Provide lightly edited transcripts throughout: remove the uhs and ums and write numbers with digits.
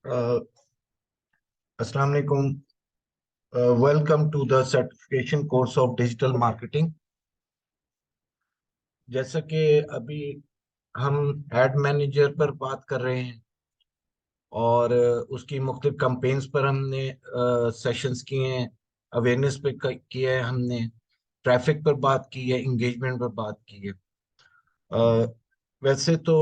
Uh, Assalamu alaikum. Welcome to the certification course of digital marketing. जैसा कि अभी हम एड मैनेजर पर बात कर रहे हैं और उसकी मुख्तलिफ कैंपेन्स पर हमने सेशंस किए हैं, अवेयरनेस पे किया है, हमने ट्रैफिक पर बात की है, इंगेजमेंट पर बात की है। अ, वैसे तो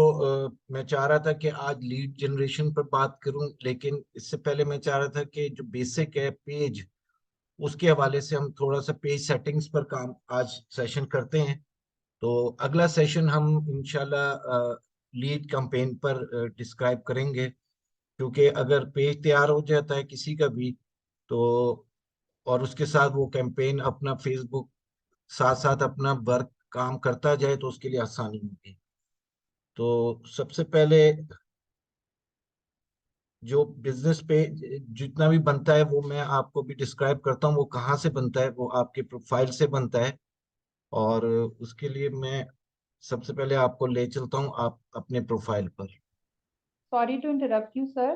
मैं चाह रहा था कि आज लीड जनरेशन पर बात करूं, लेकिन इससे पहले मैं चाह रहा था कि जो बेसिक है पेज, उसके हवाले से हम थोड़ा सा पेज सेटिंग्स पर काम आज सेशन करते हैं। तो अगला सेशन हम इंशाल्लाह लीड कैंपेन पर डिस्क्राइब करेंगे, क्योंकि अगर पेज तैयार हो जाता है किसी का भी तो, और उसके साथ वो कैंपेन अपना फेसबुक साथ साथ अपना वर्क काम करता जाए तो उसके लिए आसानी होगी। तो सबसे पहले जो बिजनेस पे जितना भी बनता है वो मैं आपको भी डिस्क्राइब करता हूँ। वो कहाँ से बनता है, वो आपके प्रोफाइल से बनता है। और उसके लिए मैं सबसे पहले आपको ले चलता हूँ आप अपने प्रोफाइल पर। Sorry to interrupt you sir.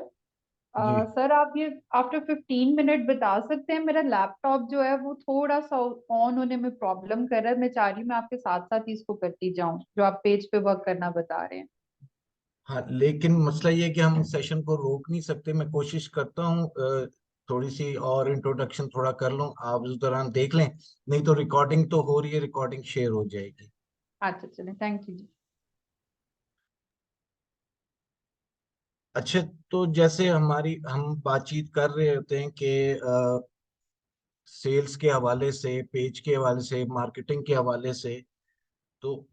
जी सर आप ये आफ्टर 15 मिनट बता सकते हैं? मेरा लैपटॉप जो है वो थोड़ा सा ऑन होने में प्रॉब्लम कर रहा है। मैं चाह रही हूँ मैं आपके साथ साथ ही इसको करती जाऊं जो आप पेज पे वर्क करना बता रहे हैं। हाँ, लेकिन मसला ये है कि हम सेशन को रोक नहीं सकते। मैं कोशिश करता हूँ थोड़ी सी और इंट्रोडक्शन थोड़ा कर लूँ, आप उस दौरान देख लें। नहीं तो रिकॉर्डिंग तो हो रही है, रिकॉर्डिंग शेयर हो जाएगी। अच्छा चलें, थैंक यू जी। अच्छा, तो जैसे हम बातचीत कर रहे होते हैं कि सेल्स के हवाले से, पेज के हवाले से, मार्केटिंग के हवाले से, तो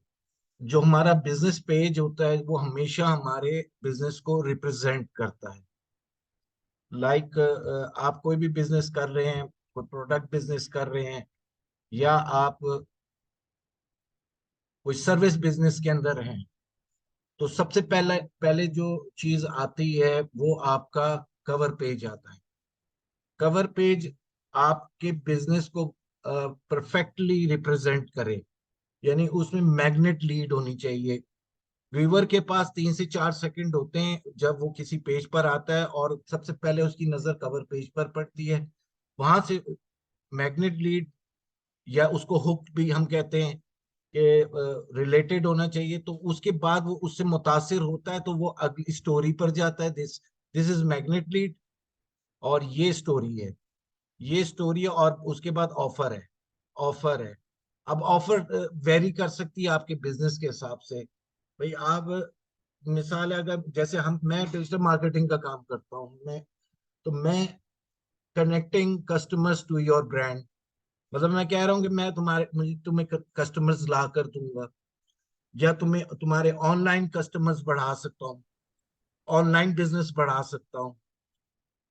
जो हमारा बिजनेस पेज होता है वो हमेशा हमारे बिजनेस को रिप्रेजेंट करता है। लाइक आप कोई भी बिजनेस कर रहे हैं, कोई प्रोडक्ट बिजनेस कर रहे हैं, या आप कोई सर्विस बिजनेस के अंदर हैं, तो सबसे पहले पहले जो चीज आती है वो आपका कवर पेज आता है। कवर पेज आपके बिजनेस को परफेक्टली रिप्रेजेंट करे, यानी उसमें मैग्नेट लीड होनी चाहिए। व्यूअर के पास 3 से 4 सेकंड होते हैं जब वो किसी पेज पर आता है और सबसे पहले उसकी नजर कवर पेज पर पड़ती है। वहां से मैग्नेट लीड, या उसको हुक भी हम कहते हैं, कि रिलेटेड होना चाहिए। तो उसके बाद वो उससे मुतासिर होता है तो वो अगली स्टोरी पर जाता है। This this is magnet lead, और ये स्टोरी है, ये स्टोरी है, और उसके बाद ऑफर है। ऑफर है। अब ऑफर वेरी कर सकती है आपके बिजनेस के हिसाब से। भाई आप, मिसाल है, अगर जैसे मैं डिजिटल मार्केटिंग का काम करता हूँ, मैं connecting customers to your brand, मतलब मैं कह रहा हूँ कि मैं मुझे तुम्हें कस्टमर्स ला कर दूंगा, या तुम्हें तुम्हारे ऑनलाइन कस्टमर्स बढ़ा सकता हूँ, ऑनलाइन बिजनेस बढ़ा सकता हूँ।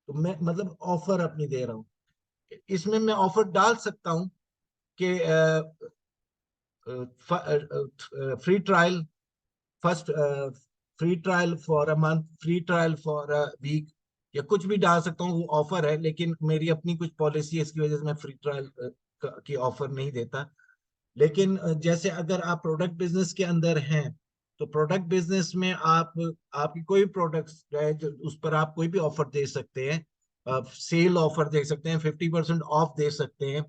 तो मैं मतलब ऑफर अपनी दे रहा हूँ। इसमें मैं ऑफर डाल सकता हूँ कि free trial, first free trial for a month, free trial for a week, या कुछ भी डाल सकता हूँ। वो ऑफर है, लेकिन मेरी अपनी कुछ पॉलिसी है, इसकी वजह से मैं फ्री ट्रायल की ऑफर नहीं देता। लेकिन जैसे अगर आप प्रोडक्ट बिजनेस के अंदर हैं, तो प्रोडक्ट बिजनेस में आप आपकी कोई प्रोडक्ट है जो उस पर आप कोई भी ऑफर दे सकते हैं। सेल ऑफर दे सकते हैं, 50% ऑफ दे सकते हैं,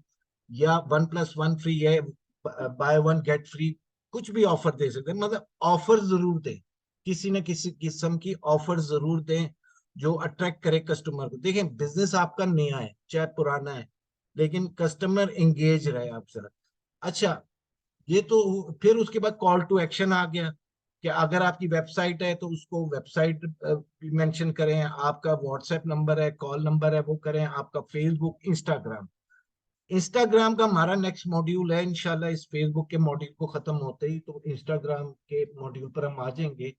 या 1+1 फ्री है, बाय वन गेट फ्री, कुछ भी ऑफर दे सकते हैं। मतलब ऑफर जरूर दें, किसी न किसी किस्म की ऑफर जरूर दें जो अट्रैक्ट करे कस्टमर को। देखें, बिजनेस आपका नया है चाहे पुराना है, लेकिन कस्टमर एंगेज रहे आपसे। अच्छा, ये तो फिर उसके बाद कॉल टू एक्शन आ गया कि अगर आपकी वेबसाइट है तो उसको वेबसाइट भी मेंशन करें, आपका व्हाट्सएप नंबर है, कॉल नंबर है, वो करें, आपका फेसबुक, इंस्टाग्राम। इंस्टाग्राम का हमारा नेक्स्ट मॉड्यूल है इंशाल्लाह। इस फेसबुक के मॉड्यूल को खत्म होते ही तो इंस्टाग्राम के मॉड्यूल पर हम आ जाएंगे।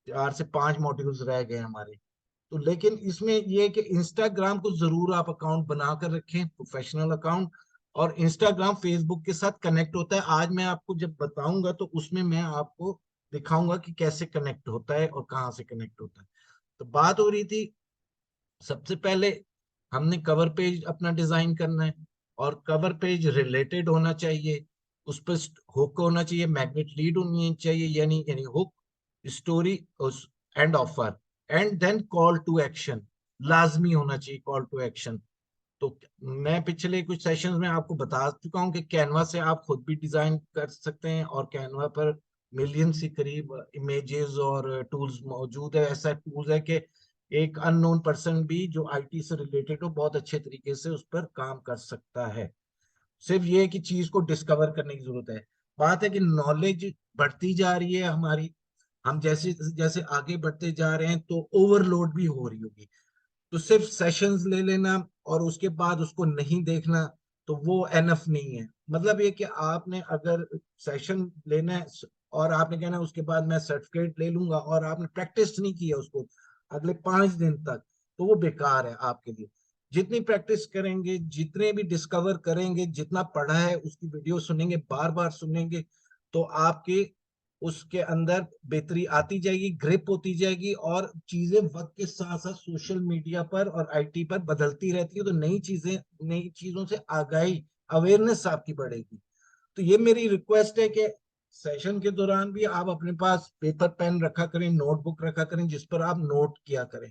4 से 5 मॉड्यूल्स रह गए हमारे। तो लेकिन इसमें यह है कि इंस्टाग्राम को जरूर आप अकाउंट बनाकर रखें, प्रोफेशनल अकाउंट। और इंस्टाग्राम फेसबुक के साथ कनेक्ट होता है। आज मैं आपको जब बताऊंगा तो उसमें मैं आपको दिखाऊंगा कि कैसे कनेक्ट होता है और कहाँ से कनेक्ट होता है। तो बात हो रही थी, सबसे पहले हमने कवर पेज अपना डिजाइन करना है, और कवर पेज रिलेटेड होना चाहिए। उस पर हुक होना चाहिए, मैग्नेट लीड होनी चाहिए, यानी hook, story and offer, and then call to action. लाजमी होना चाहिए कॉल टू एक्शन। तो मैं पिछले कुछ सेशंस में आपको बता चुका हूं कि कैनवा से आप खुद भी डिजाइन कर सकते हैं, और कैनवा पर मिलियन से करीब इमेजेस और टूल्स मौजूद है। ऐसा टूल्स है कि एक अननोन पर्सन भी जो आईटी से रिलेटेड हो बहुत अच्छे तरीके से उस पर काम कर सकता है। सिर्फ ये है कि चीज को डिस्कवर करने की जरूरत है। बात है कि नॉलेज बढ़ती जा रही है हमारी, हम जैसे जैसे आगे बढ़ते जा रहे हैं तो ओवरलोड भी हो रही होगी। तो सिर्फ सेशंस ले लेना और उसके बाद उसको नहीं देखना तो वो एनफ नहीं है। मतलब ये कि आपने अगर सेशन लेना है और आपने कहना है उसके बाद मैं सर्टिफिकेट ले लूंगा, और आपने प्रैक्टिस नहीं किया उसको अगले 5 दिन तक, तो वो बेकार है आपके लिए। जितनी प्रैक्टिस करेंगे, जितने भी डिस्कवर करेंगे, जितना पढ़ा है उसकी वीडियो सुनेंगे, बार बार सुनेंगे, तो आपके उसके अंदर बेहतरी आती जाएगी, ग्रिप होती जाएगी। और चीजें वक्त के साथ साथ सोशल मीडिया पर और आईटी पर बदलती रहती है, तो नई चीजें, नई चीजों से आगाही, अवेयरनेस आपकी बढ़ेगी। तो ये मेरी रिक्वेस्ट है कि सेशन के दौरान भी आप अपने पास पेपर पेन रखा करें, नोटबुक रखा करें, जिस पर आप नोट किया करें।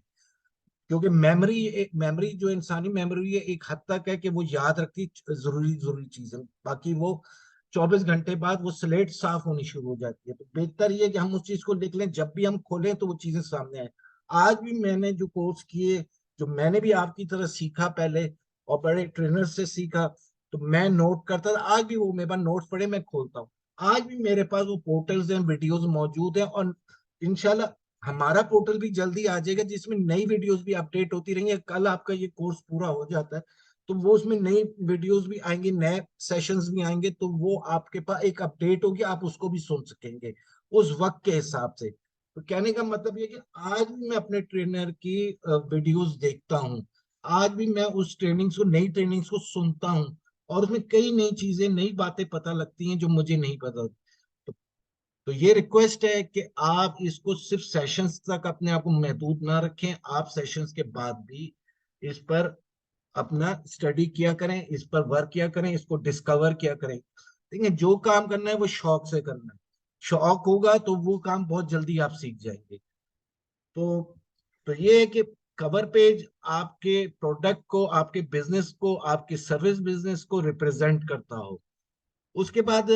क्योंकि मेमोरी जो इंसानी मेमोरी है एक हद तक है कि वो याद रखती जरूरी जरूरी चीजें, बाकी वो 24 घंटे बाद वो स्लेट साफ होनी शुरू हो जाती है। तो बेहतर ये है कि हम उस चीज को लिख लें, जब भी हम खोलें तो वो चीजें सामने आए। आज भी मैंने जो कोर्स किए, जो मैंने भी आपकी तरह सीखा पहले और बड़े ट्रेनर से सीखा, तो मैं नोट करता था। आज भी वो मेरे पास नोट्स पड़े, मैं खोलता हूँ। आज भी मेरे पास वो पोर्टल्स हैं, वीडियोस मौजूद हैं, और इंशाल्लाह हमारा पोर्टल भी जल्दी आ जाएगा जिसमें नई वीडियोस भी अपडेट होती रहेंगी। कल आपका ये कोर्स पूरा हो जाता है तो वो उसमें नई वीडियोस भी आएंगे, नए सेशंस भी आएंगे, तो वो आपके पास एक अपडेट होगी, आप उसको भी सुन सकेंगे उस वक्त के हिसाब से। तो कहने का मतलब ये कि आज भी मैं अपने ट्रेनर की वीडियोस देखता हूँ, आज भी मैं उस ट्रेनिंग्स को, नई ट्रेनिंग्स को सुनता हूँ, और उसमें कई नई चीजें, नई बातें पता लगती हैं जो मुझे नहीं पता। तो तो ये रिक्वेस्ट है कि आप इसको सिर्फ सेशंस तक अपने आप को महदूद ना रखें, आप सेशंस के बाद भी इस पर अपना स्टडी किया करें, इस पर वर्क किया करें, इसको डिस्कवर किया करें। देखिए, जो काम करना है वो शौक से करना है। शौक होगा तो वो काम बहुत जल्दी आप सीख जाएंगे। तो तो ये है कि कवर पेज आपके प्रोडक्ट को, आपके बिजनेस को, आपके सर्विस बिजनेस को रिप्रेजेंट करता हो। उसके बाद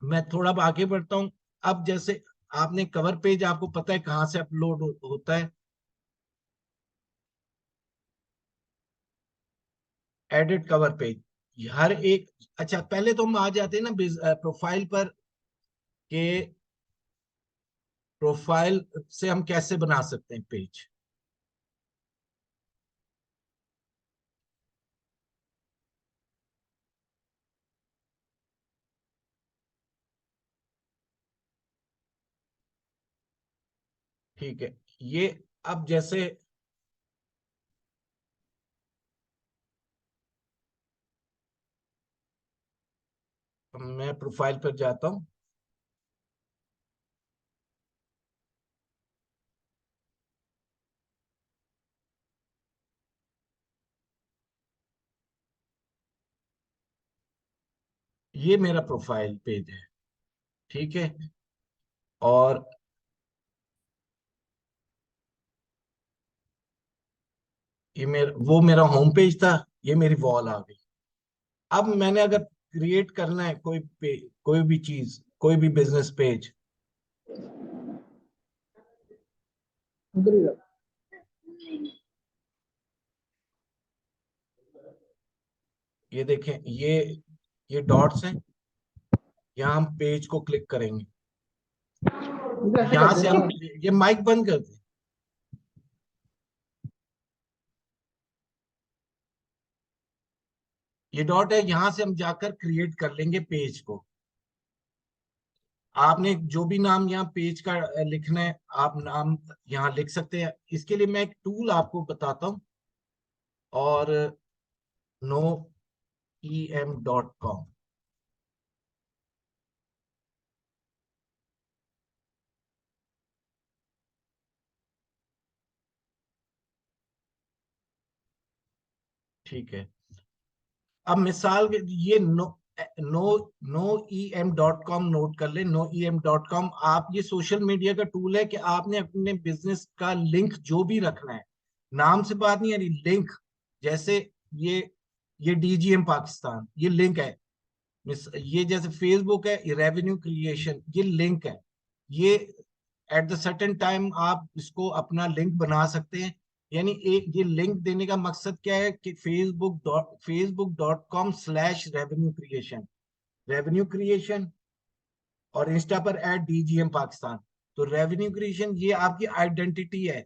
मैं थोड़ा अब आगे बढ़ता हूँ। अब जैसे आपने कवर पेज, आपको पता है कहाँ से अपलोड होता है? एडिट कवर पेज हर एक, अच्छा पहले तो हम आ जाते हैं ना प्रोफाइल पर, के प्रोफाइल से हम कैसे बना सकते हैं पेज। ठीक है, ये अब जैसे मैं प्रोफाइल पर जाता हूँ, ये मेरा प्रोफाइल पेज है। ठीक है, और ये वो मेरा होम पेज था, ये मेरी वॉल आ गई। अब मैंने अगर क्रिएट करना है कोई भी चीज, कोई भी बिजनेस पेज, ये देखें, ये डॉट्स हैं, यहाँ हम पेज को क्लिक करेंगे। यहाँ से हम, ये माइक बंद कर दें। ये डॉट है, यहाँ से हम जाकर क्रिएट कर लेंगे पेज को। आपने जो भी नाम यहाँ पेज का लिखना है, आप नाम यहाँ लिख सकते हैं। इसके लिए मैं एक टूल आपको बताता हूँ, और noem.com, ठीक है। अब मिसाल के ये no no E M dot com note कर ले, NoEM.com। आप, ये सोशल मीडिया का टूल है कि आपने अपने बिजनेस का लिंक जो भी रखना है, नाम से बात नहीं आ रही, लिंक। जैसे ये ये डीजीएम पाकिस्तान, ये लिंक है। ये जैसे फेसबुक है, रेवेन्यू क्रिएशन, ये लिंक है। ये एट द सर्टेन टाइम आप इसको अपना लिंक बना सकते हैं। यानी एक ये लिंक देने का मकसद क्या है कि facebook.com/रेवेन्यू क्रिएशन, रेवेन्यू क्रिएशन, और इंस्टा पर ऐड डीजीएम पाकिस्तान। तो रेवेन्यू क्रिएशन ये आपकी आइडेंटिटी है।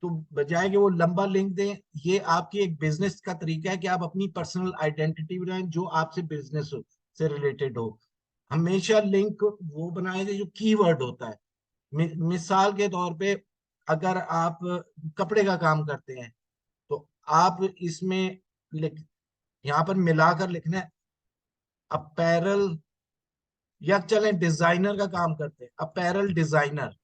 तो बजाय कि वो लंबा लिंक दें, ये आपकी एक बिजनेस का तरीका है कि आप अपनी पर्सनल आइडेंटिटी बनाएं जो आपसे बिजनेस से रिलेटेड हो। हमेशा लिंक वो बनाए जो कीवर्ड होता है। मिसाल के तौर पे, अगर आप कपड़े का काम करते हैं तो आप इसमें लिख, यहाँ पर मिलाकर लिखना है अपैरल, या चलें डिजाइनर का काम करते हैं, अपैरल डिजाइनर,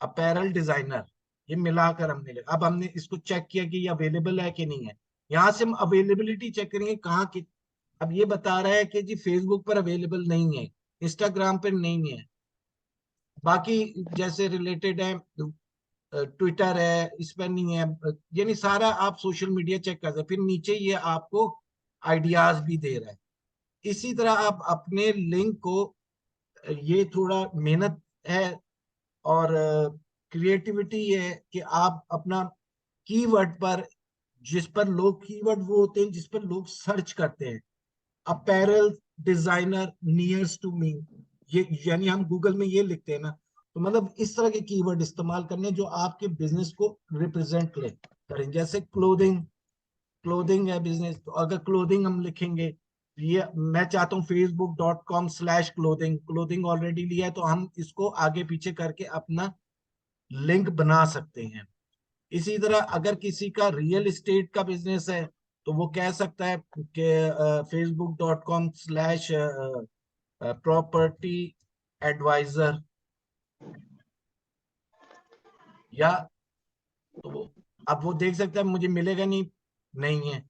अपैरल डिजाइनर, ये मिलाकर हमने लिखा। अब हमने इसको चेक किया कि ये अवेलेबल है कि नहीं है। यहाँ से हम अवेलेबिलिटी चेक करेंगे कहाँ की। अब ये बता रहा है कि जी फेसबुक पर अवेलेबल नहीं है, इंस्टाग्राम पर नहीं है, बाकी जैसे रिलेटेड है ट्विटर है इस पर नहीं है। यानी सारा आप सोशल मीडिया चेक कर सकते हैं। फिर नीचे ये आपको आइडियाज भी दे रहा है। इसी तरह आप अपने लिंक को, ये थोड़ा मेहनत है और क्रिएटिविटी है कि आप अपना कीवर्ड पर, जिस पर लोग, कीवर्ड वो होते हैं जिस पर लोग सर्च करते हैं। Apparel designer nears to me, ये यानी हम गूगल में ये लिखते हैं ना, तो मतलब इस तरह के कीवर्ड इस्तेमाल करने जो आपके बिजनेस को रिप्रेजेंट करें। जैसे क्लोथिंग, क्लोथिंग है बिजनेस, तो अगर क्लोथिंग हम लिखेंगे, ये मैं चाहता हूँ facebook.com/क्लोथिंग, क्लोथिंग ऑलरेडी लिया है तो हम इसको आगे पीछे करके अपना लिंक बना सकते हैं। इसी तरह अगर किसी का रियल एस्टेट का बिजनेस है तो वो कह सकता है कि facebook.com/प्रॉपर्टी एडवाइजर, या तो वो, अब वो देख सकता है मुझे मिलेगा नहीं, नहीं है,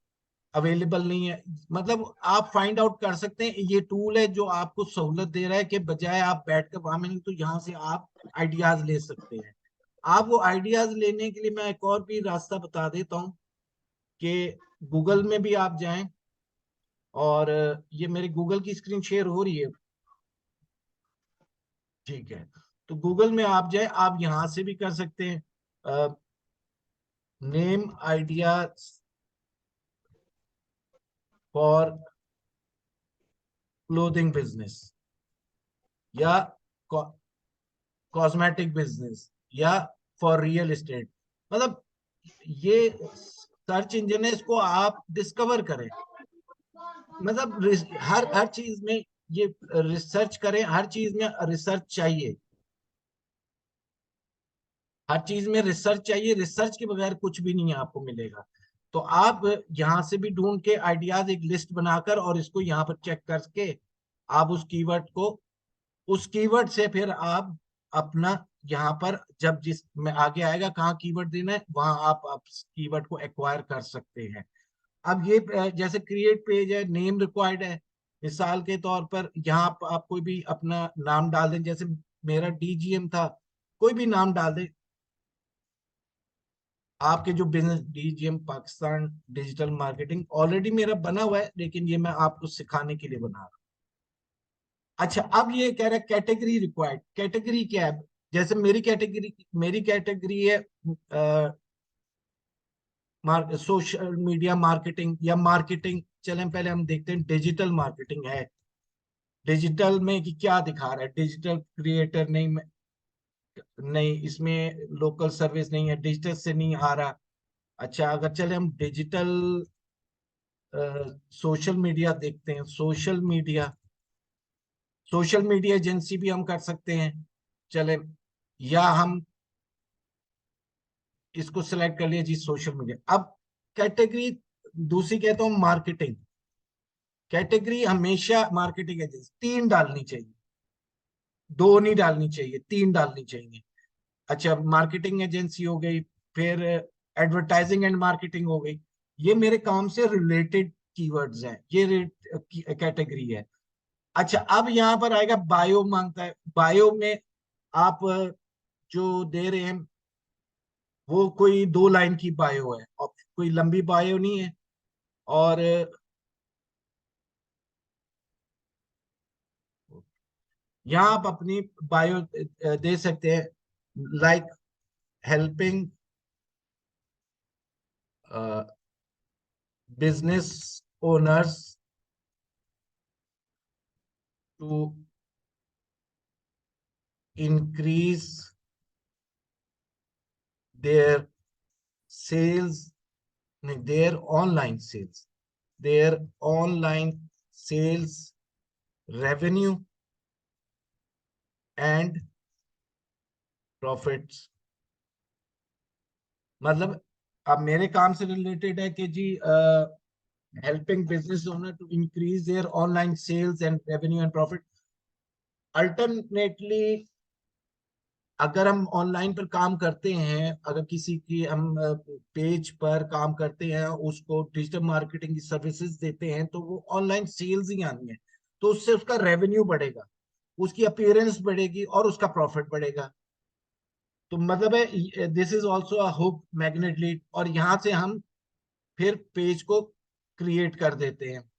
अवेलेबल नहीं है। मतलब आप फाइंड आउट कर सकते हैं। ये टूल है जो आपको सहूलत दे रहा है कि बजाय आप बैठकर वहां में, नहीं तो यहाँ से आप आइडियाज ले सकते हैं। आप वो आइडियाज लेने के लिए मैं एक और भी रास्ता बता देता हूँ कि गूगल में भी आप जाएं, और ये मेरे गूगल की स्क्रीन शेयर हो रही है, ठीक है। तो गूगल में आप जाए, आप यहां से भी कर सकते हैं name idea for clothing business, या कॉस्मेटिक बिजनेस, या फॉर रियल एस्टेट। मतलब ये सर्च इंजन है, इसको आप डिस्कवर करें। मतलब हर चीज में ये रिसर्च करें, हर चीज में रिसर्च चाहिए, हर चीज में रिसर्च चाहिए। रिसर्च के बगैर कुछ भी नहीं आपको मिलेगा। तो आप यहाँ से भी ढूंढ के आइडियाज एक लिस्ट बनाकर और इसको यहाँ पर चेक करके आप उस कीवर्ड को, उस कीवर्ड से फिर आप अपना यहाँ पर जब जिस में आगे आएगा कहाँ कीवर्ड देना है वहां आप कीवर्ड को एक्वायर कर सकते हैं। अब ये जैसे क्रिएट पेज है, नेम रिक्वायर्ड है। मिसाल के तौर पर यहाँ आप कोई भी अपना नाम डाल दें, जैसे मेरा डीजीएम था, कोई भी नाम डाल दें। आपके जो business, DGM Pakistan digital marketing already मेरा बना हुआ है, लेकिन ये मैं आपको सिखाने के लिए बना रहा हूँ। अच्छा, अब ये कह रहा है कैटेगरी रिक्वायर्ड। कैटेगरी क्या है? जैसे मेरी कैटेगरी है सोशल मीडिया मार्केटिंग या मार्केटिंग। चलें पहले हम देखते हैं डिजिटल मार्केटिंग है। डिजिटल में कि क्या दिखा रहा है, डिजिटल क्रिएटर नहीं, नहीं इसमें लोकल सर्विस नहीं है, डिजिटल से नहीं आ रहा। अच्छा, अगर चले हम डिजिटल सोशल मीडिया देखते हैं, सोशल मीडिया एजेंसी भी हम कर सकते हैं। चले, या हम इसको सिलेक्ट कर लिया जी सोशल मीडिया। अब कैटेगरी दूसरी कहता हूँ मार्केटिंग। कैटेगरी हमेशा मार्केटिंग एजेंसी तीन डालनी चाहिए, दो नहीं डालनी चाहिए, तीन डालनी चाहिए। अच्छा, मार्केटिंग एजेंसी हो गई, फिर एडवर्टाइजिंग एंड मार्केटिंग हो गई। ये मेरे काम से रिलेटेड कीवर्ड्स हैं, ये कैटेगरी है। अच्छा, अब यहाँ पर आएगा बायो मांगता है। बायो में आप जो दे रहे हैं वो कोई 2 लाइन की बायो है और कोई लंबी बायो नहीं है। और यहाँ आप अपनी बायो दे सकते हैं, like helping business owners to increase their sales, नहीं, their online sales revenue and profits. मतलब अब मेरे काम से रिलेटेड है कि जी helping business owner to increase their online sales and revenue and profit. Alternately अगर हम ऑनलाइन पर काम करते हैं, अगर किसी की हम पेज पर काम करते हैं, उसको डिजिटल मार्केटिंग की सर्विसेज देते हैं, तो वो ऑनलाइन सेल्स ही आनी है। तो उससे उसका रेवेन्यू बढ़ेगा, उसकी अपीयरेंस बढ़ेगी और उसका प्रॉफिट बढ़ेगा। तो मतलब है this is also a hook magnet lead, और यहाँ से हम फिर पेज को क्रिएट कर देते हैं।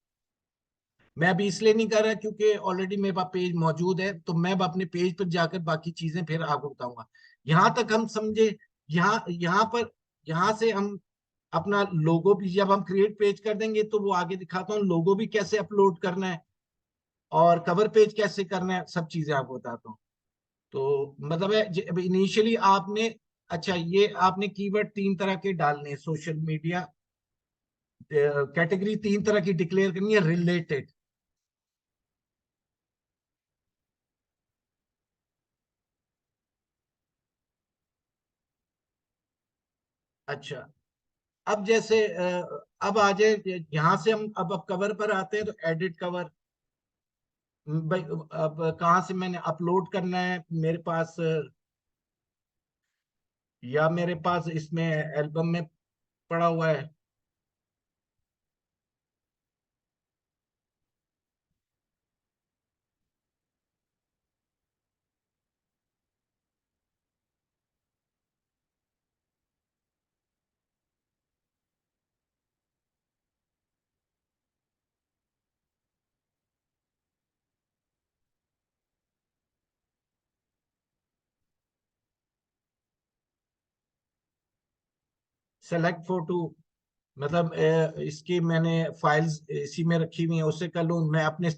मैं अभी इसलिए नहीं कर रहा क्योंकि ऑलरेडी मेरे पास पेज मौजूद है, तो मैं अब अपने पेज पर जाकर बाकी चीजें फिर आगे बताऊंगा। यहां तक हम समझे। यहाँ यहाँ पर यहाँ से हम अपना लोगो भी जब हम क्रिएट पेज कर देंगे तो वो आगे दिखाता हूँ, लोगो भी कैसे अपलोड करना है और कवर पेज कैसे करना है, सब चीजें आपको बताता हूँ। तो मतलब है इनिशियली आपने, अच्छा ये आपने कीवर्ड 3 तरह के डालने हैं सोशल मीडिया, कैटेगरी 3 तरह की डिक्लेयर करनी है, रिलेटेड। अच्छा, अब जैसे अब आ जाए यहाँ से हम अब कवर पर आते हैं, तो एडिट कवर। भाई अब कहाँ से मैंने अपलोड करना है, मेरे पास या मेरे पास इसमें एल्बम में पड़ा हुआ है। सेलेक्ट फोटो, मतलब इसकी मैंने फाइल्स इसी में रखी हुई है, उससे कर लूँ। मैं अपने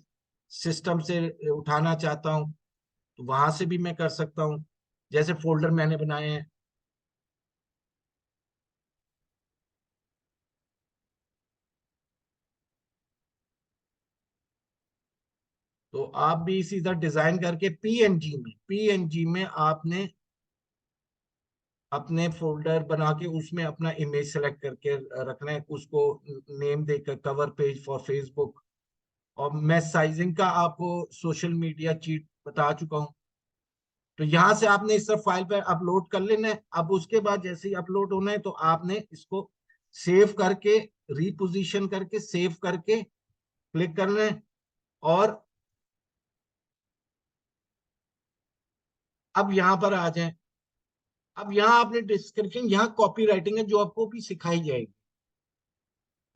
सिस्टम से उठाना चाहता हूँ तो वहां से भी मैं कर सकता हूँ, जैसे फोल्डर मैंने बनाए हैं। तो आप भी इसी तरह डिजाइन करके पीएनजी में आपने अपने फोल्डर बना के उसमें अपना इमेज सेलेक्ट करके रखना है, उसको नेम देकर कवर पेज फॉर फेसबुक। और मैं साइजिंग का आपको सोशल मीडिया चीट बता चुका हूँ। तो यहाँ से आपने इस सब फाइल पर अपलोड कर लेना है। अब उसके बाद जैसे ही अपलोड होना है तो आपने इसको सेव करके, रीपोजीशन करके, सेव करके क्लिक करना है। और अब यहाँ पर आ जाए। अब यहाँ आपने डिस्क्रिप्शन, यहाँ कॉपी राइटिंग है जो आपको भी सिखाई जाएगी।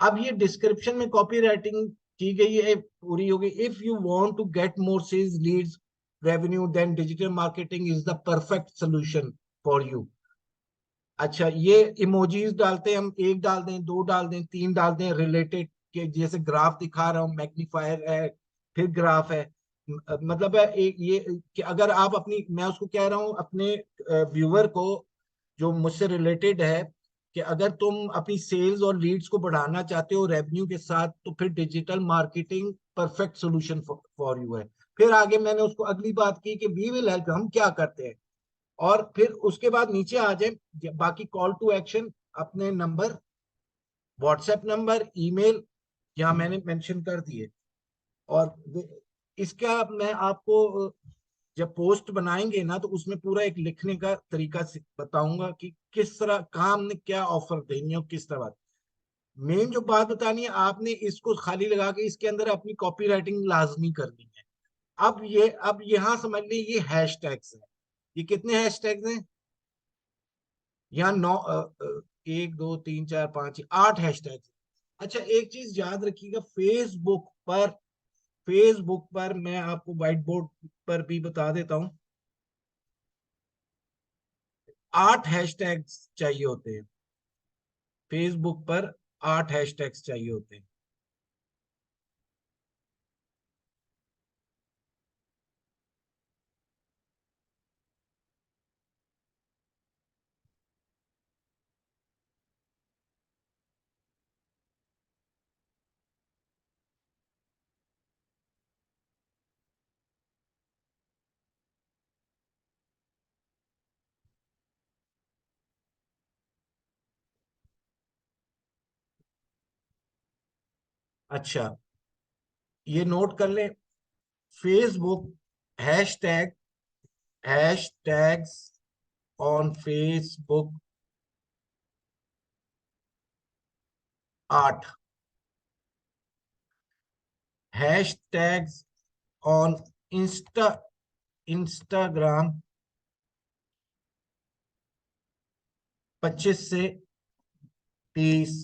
अब ये डिस्क्रिप्शन में कॉपी राइटिंग की गई है, पूरी होगी। If you want to get more sales leads revenue then digital marketing is the perfect solution for you. अच्छा, ये इमोजीज डालते हैं हम, एक डाल दें, दो डाल दें, तीन डाल दें, रिलेटेड के जैसे ग्राफ दिखा रहा हूं, मैग्नीफायर है, फिर ग्राफ है। मतलब है एक ये कि अगर आप अपनी, मैं उसको कह रहा हूं अपने व्यूअर को जो मुझसे रिलेटेड है, कि अगर तुम अपनी सेल्स और लीड्स को बढ़ाना चाहते हो रेवेन्यू के साथ, तो फिर digital marketing perfect solution for you है। फिर आगे मैंने उसको अगली बात की कि वी विल हेल्प, हम क्या करते हैं। और फिर उसके बाद नीचे आ जाए बाकी कॉल टू एक्शन, अपने नंबर, व्हाट्सएप नंबर, ईमेल यहाँ मैंने मेंशन कर दिए। और इसका मैं आपको जब पोस्ट बनाएंगे ना, तो उसमें पूरा एक लिखने का तरीका बताऊंगा कि किस तरह कहाँ हमने क्या ऑफर देनी है और किस तरह। मेन जो बात बतानी है, आपने इसको खाली लगा के इसके अंदर अपनी कॉपी राइटिंग लाजमी करनी है। अब यहाँ समझ लीजिए ये हैश टैग्स है। ये कितने हैश टैग्स हैं? यहाँ 1 2 3 4 5 6 8 हैशटैग। अच्छा, एक चीज याद रखिएगा, फेसबुक पर मैं आपको व्हाइट बोर्ड पर भी बता देता हूँ, 8 हैशटैग्स चाहिए होते हैं। फेसबुक पर 8 हैशटैग्स चाहिए होते हैं। अच्छा, ये नोट कर लें। Facebook hashtag hashtags on Facebook 8, hashtags on Instagram 25 से 30।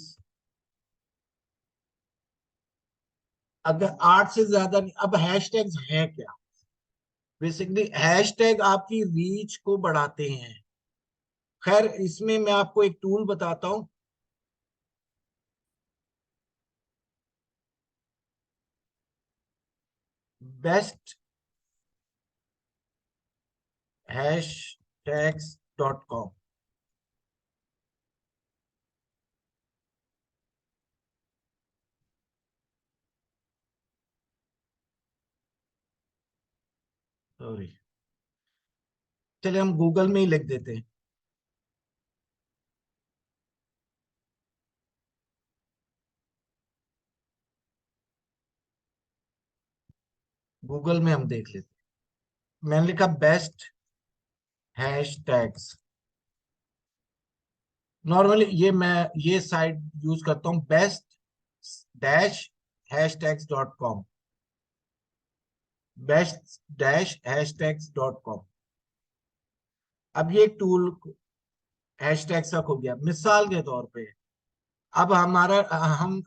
अगर 8 से ज्यादा नहीं, अब हैशटैग्स हैं क्या? बेसिकली हैशटैग आपकी रीच को बढ़ाते हैं। खैर, इसमें मैं आपको एक टूल बताता हूं। Best hashtags.com। सॉरी, चलिए हम गूगल में ही लिख देते हैं। गूगल में हम देख लेते हैं। मैंने लिखा बेस्ट हैशटैग्स। नॉर्मली ये साइट यूज करता हूँ, बेस्ट डैश hashtags.com। best-hashtags.com। अब ये एक टूल हैशटैग तक हो गया, मिसाल के तौर पे। अब हमारा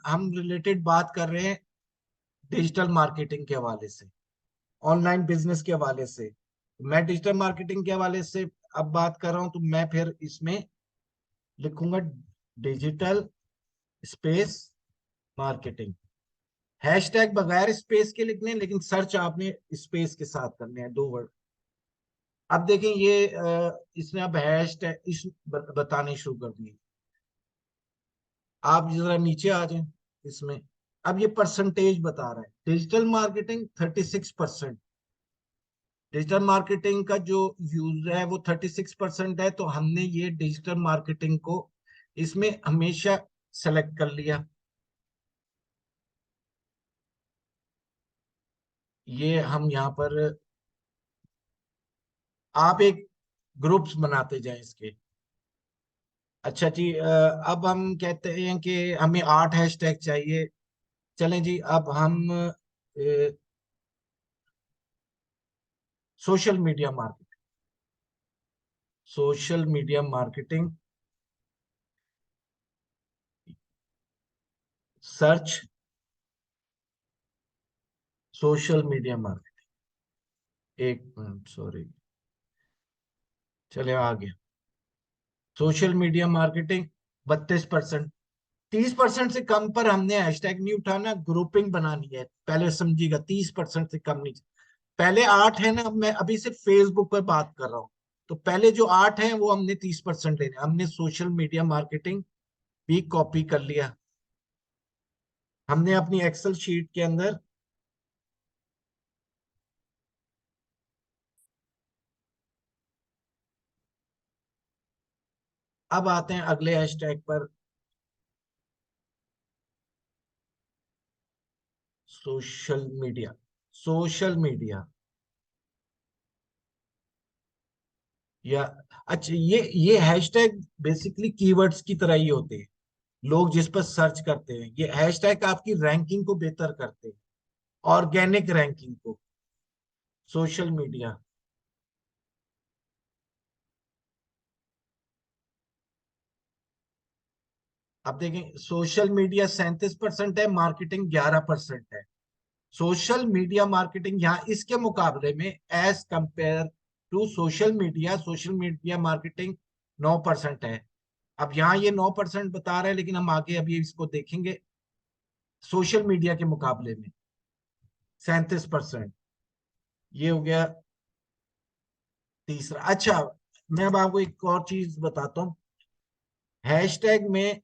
हम रिलेटेड बात कर रहे हैं डिजिटल मार्केटिंग के हवाले से, ऑनलाइन बिजनेस के हवाले से। मैं डिजिटल मार्केटिंग के हवाले से अब बात कर रहा हूं, तो मैं फिर इसमें लिखूंगा डिजिटल स्पेस मार्केटिंग। हैशटैग बगैर स्पेस के लिखने हैं, लेकिन सर्च आपने स्पेस के साथ करने हैं, 2 वर्ड। अब देखें ये इसने अब हैशटैग बताने शुरू कर दिए। आप जरा नीचे आ जाएं इसमें। अब ये परसेंटेज बता रहा है, डिजिटल मार्केटिंग 36%। डिजिटल मार्केटिंग का जो यूज है वो 36% है, तो हमने ये डिजिटल मार्केटिंग को इसमें हमेशा सेलेक्ट कर लिया। ये हम यहाँ पर, आप एक ग्रुप्स बनाते जाएं इसके। अच्छा जी, अब हम कहते हैं कि हमें 8 हैशटैग चाहिए। चलें जी, अब हम social media marketing, social media marketing search, social media marketing. एक मिनट, सॉरी, चले आ गया। Social media marketing 32%। 30% से कम पर हमने हैशटैग नहीं उठाना, ग्रुपिंग बनानी है, पहले समझिएगा। 30% से कम नहीं। पहले 8 है ना, मैं अभी सिर्फ फेसबुक पर बात कर रहा हूँ। तो पहले जो 8 है वो हमने 30% लेने, हमने सोशल मीडिया मार्केटिंग भी कॉपी कर लिया। हमने अपनी एक्सेल शीट के अंदर, अब आते हैं अगले हैशटैग पर। सोशल मीडिया, सोशल मीडिया या, अच्छा, ये हैशटैग बेसिकली कीवर्ड्स की तरह ही होते हैं। लोग जिस पर सर्च करते हैं, ये हैशटैग आपकी रैंकिंग को बेहतर करते हैं, ऑर्गेनिक रैंकिंग को। सोशल मीडिया, अब देखें, सोशल मीडिया 37% है, मार्केटिंग 11% है। सोशल मीडिया मार्केटिंग यहाँ इसके मुकाबले में as compare to social media marketing 9% है। अब यहाँ ये 9% बता रहे हैं, लेकिन हम आगे अभी इसको देखेंगे। सोशल मीडिया के मुकाबले में 37%, ये हो गया तीसरा। अच्छा, मैं अब आपको एक और चीज बताता हूँ। हैशटैग में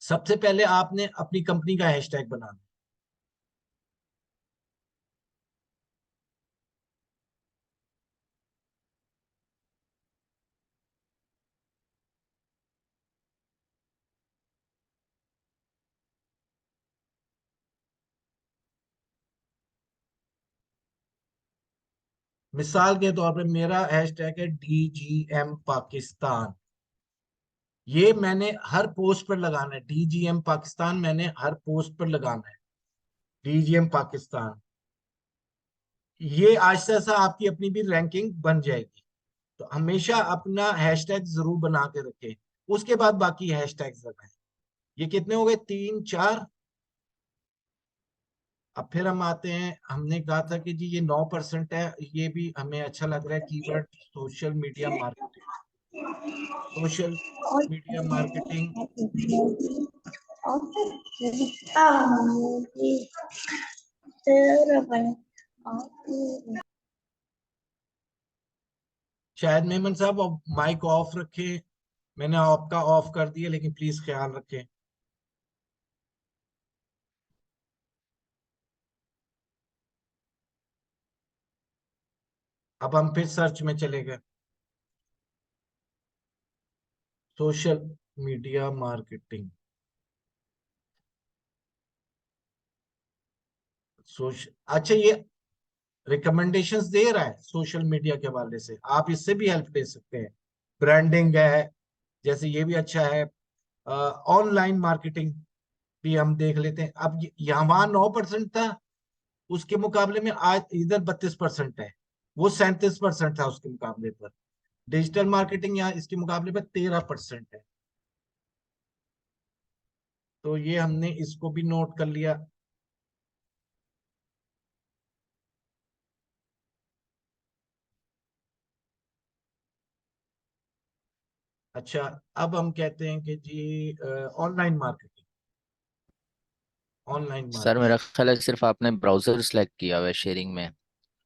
सबसे पहले आपने अपनी कंपनी का हैशटैग बनाना। मिसाल के तौर पे मेरा हैशटैग है DGM पाकिस्तान। ये मैंने हर पोस्ट पर लगाना है, DGM पाकिस्तान मैंने हर पोस्ट पर लगाना है, DGM पाकिस्तान। ये आहिस्ता आहिस्ता आपकी अपनी भी रैंकिंग बन जाएगी। तो हमेशा अपना हैशटैग जरूर बना के रखें, उसके बाद बाकी हैशटैग्स लगाएं। ये कितने हो गए? 3 4। अब फिर हम आते हैं, हमने कहा था कि जी ये 9% है, ये भी हमें अच्छा लग रहा है keyword social media marketing. Social media marketing शायद मेमन साहब अब माइक ऑफ रखें। मैंने आपका ऑफ कर दिया, लेकिन प्लीज ख्याल रखें। अब हम फिर सर्च में चले गए। सोशल मीडिया मार्केटिंग, अच्छा, ये रिकमेंडेशंस दे रहा है सोशल मीडिया के हवाले से, आप इससे भी हेल्प ले सकते हैं। ब्रांडिंग है, जैसे ये भी अच्छा है। ऑनलाइन मार्केटिंग भी हम देख लेते हैं। अब यहाँ वहां 9% था, उसके मुकाबले में आज इधर 32% है। वो 37% था उसके मुकाबले पर। डिजिटल मार्केटिंग यहाँ इसके मुकाबले पर 13% है। तो ये हमने इसको भी नोट कर लिया। अच्छा, अब हम कहते हैं कि जी online marketing, online sir marketing. मेरा ख्याल है सिर्फ आपने ब्राउजर सेलेक्ट किया हुआ है शेयरिंग में,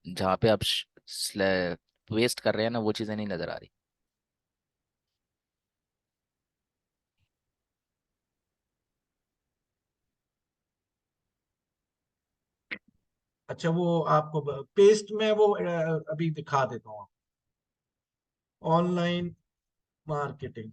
जहाँ पे आप वेस्ट कर रहे हैं ना, वो चीज़ें नहीं नज़र आ रही। अच्छा, वो आपको पेस्ट में वो अभी दिखा देता हूँ। ऑनलाइन मार्केटिंग,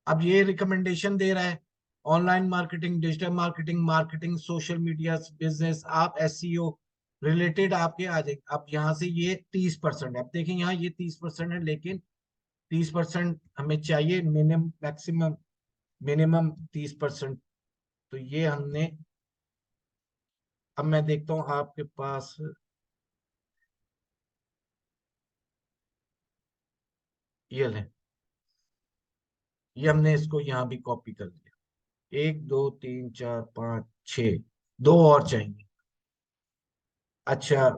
अब ये रिकमेंडेशन दे रहा है। Online marketing, digital marketing, marketing social media business, आप SEO रिलेटेड आपके आ जाएंगे। अब यहाँ से ये 30% है। अब देखें यहाँ ये 30% है, लेकिन 30% हमें चाहिए मिनिमम, मैक्सिमम मिनिमम 30%। तो ये हमने, अब मैं देखता हूँ आपके पास, ये ले, ये हमने इसको यहाँ भी कॉपी कर लिया। 1 2 3 4 5 6, दो और चाहिए। अच्छा,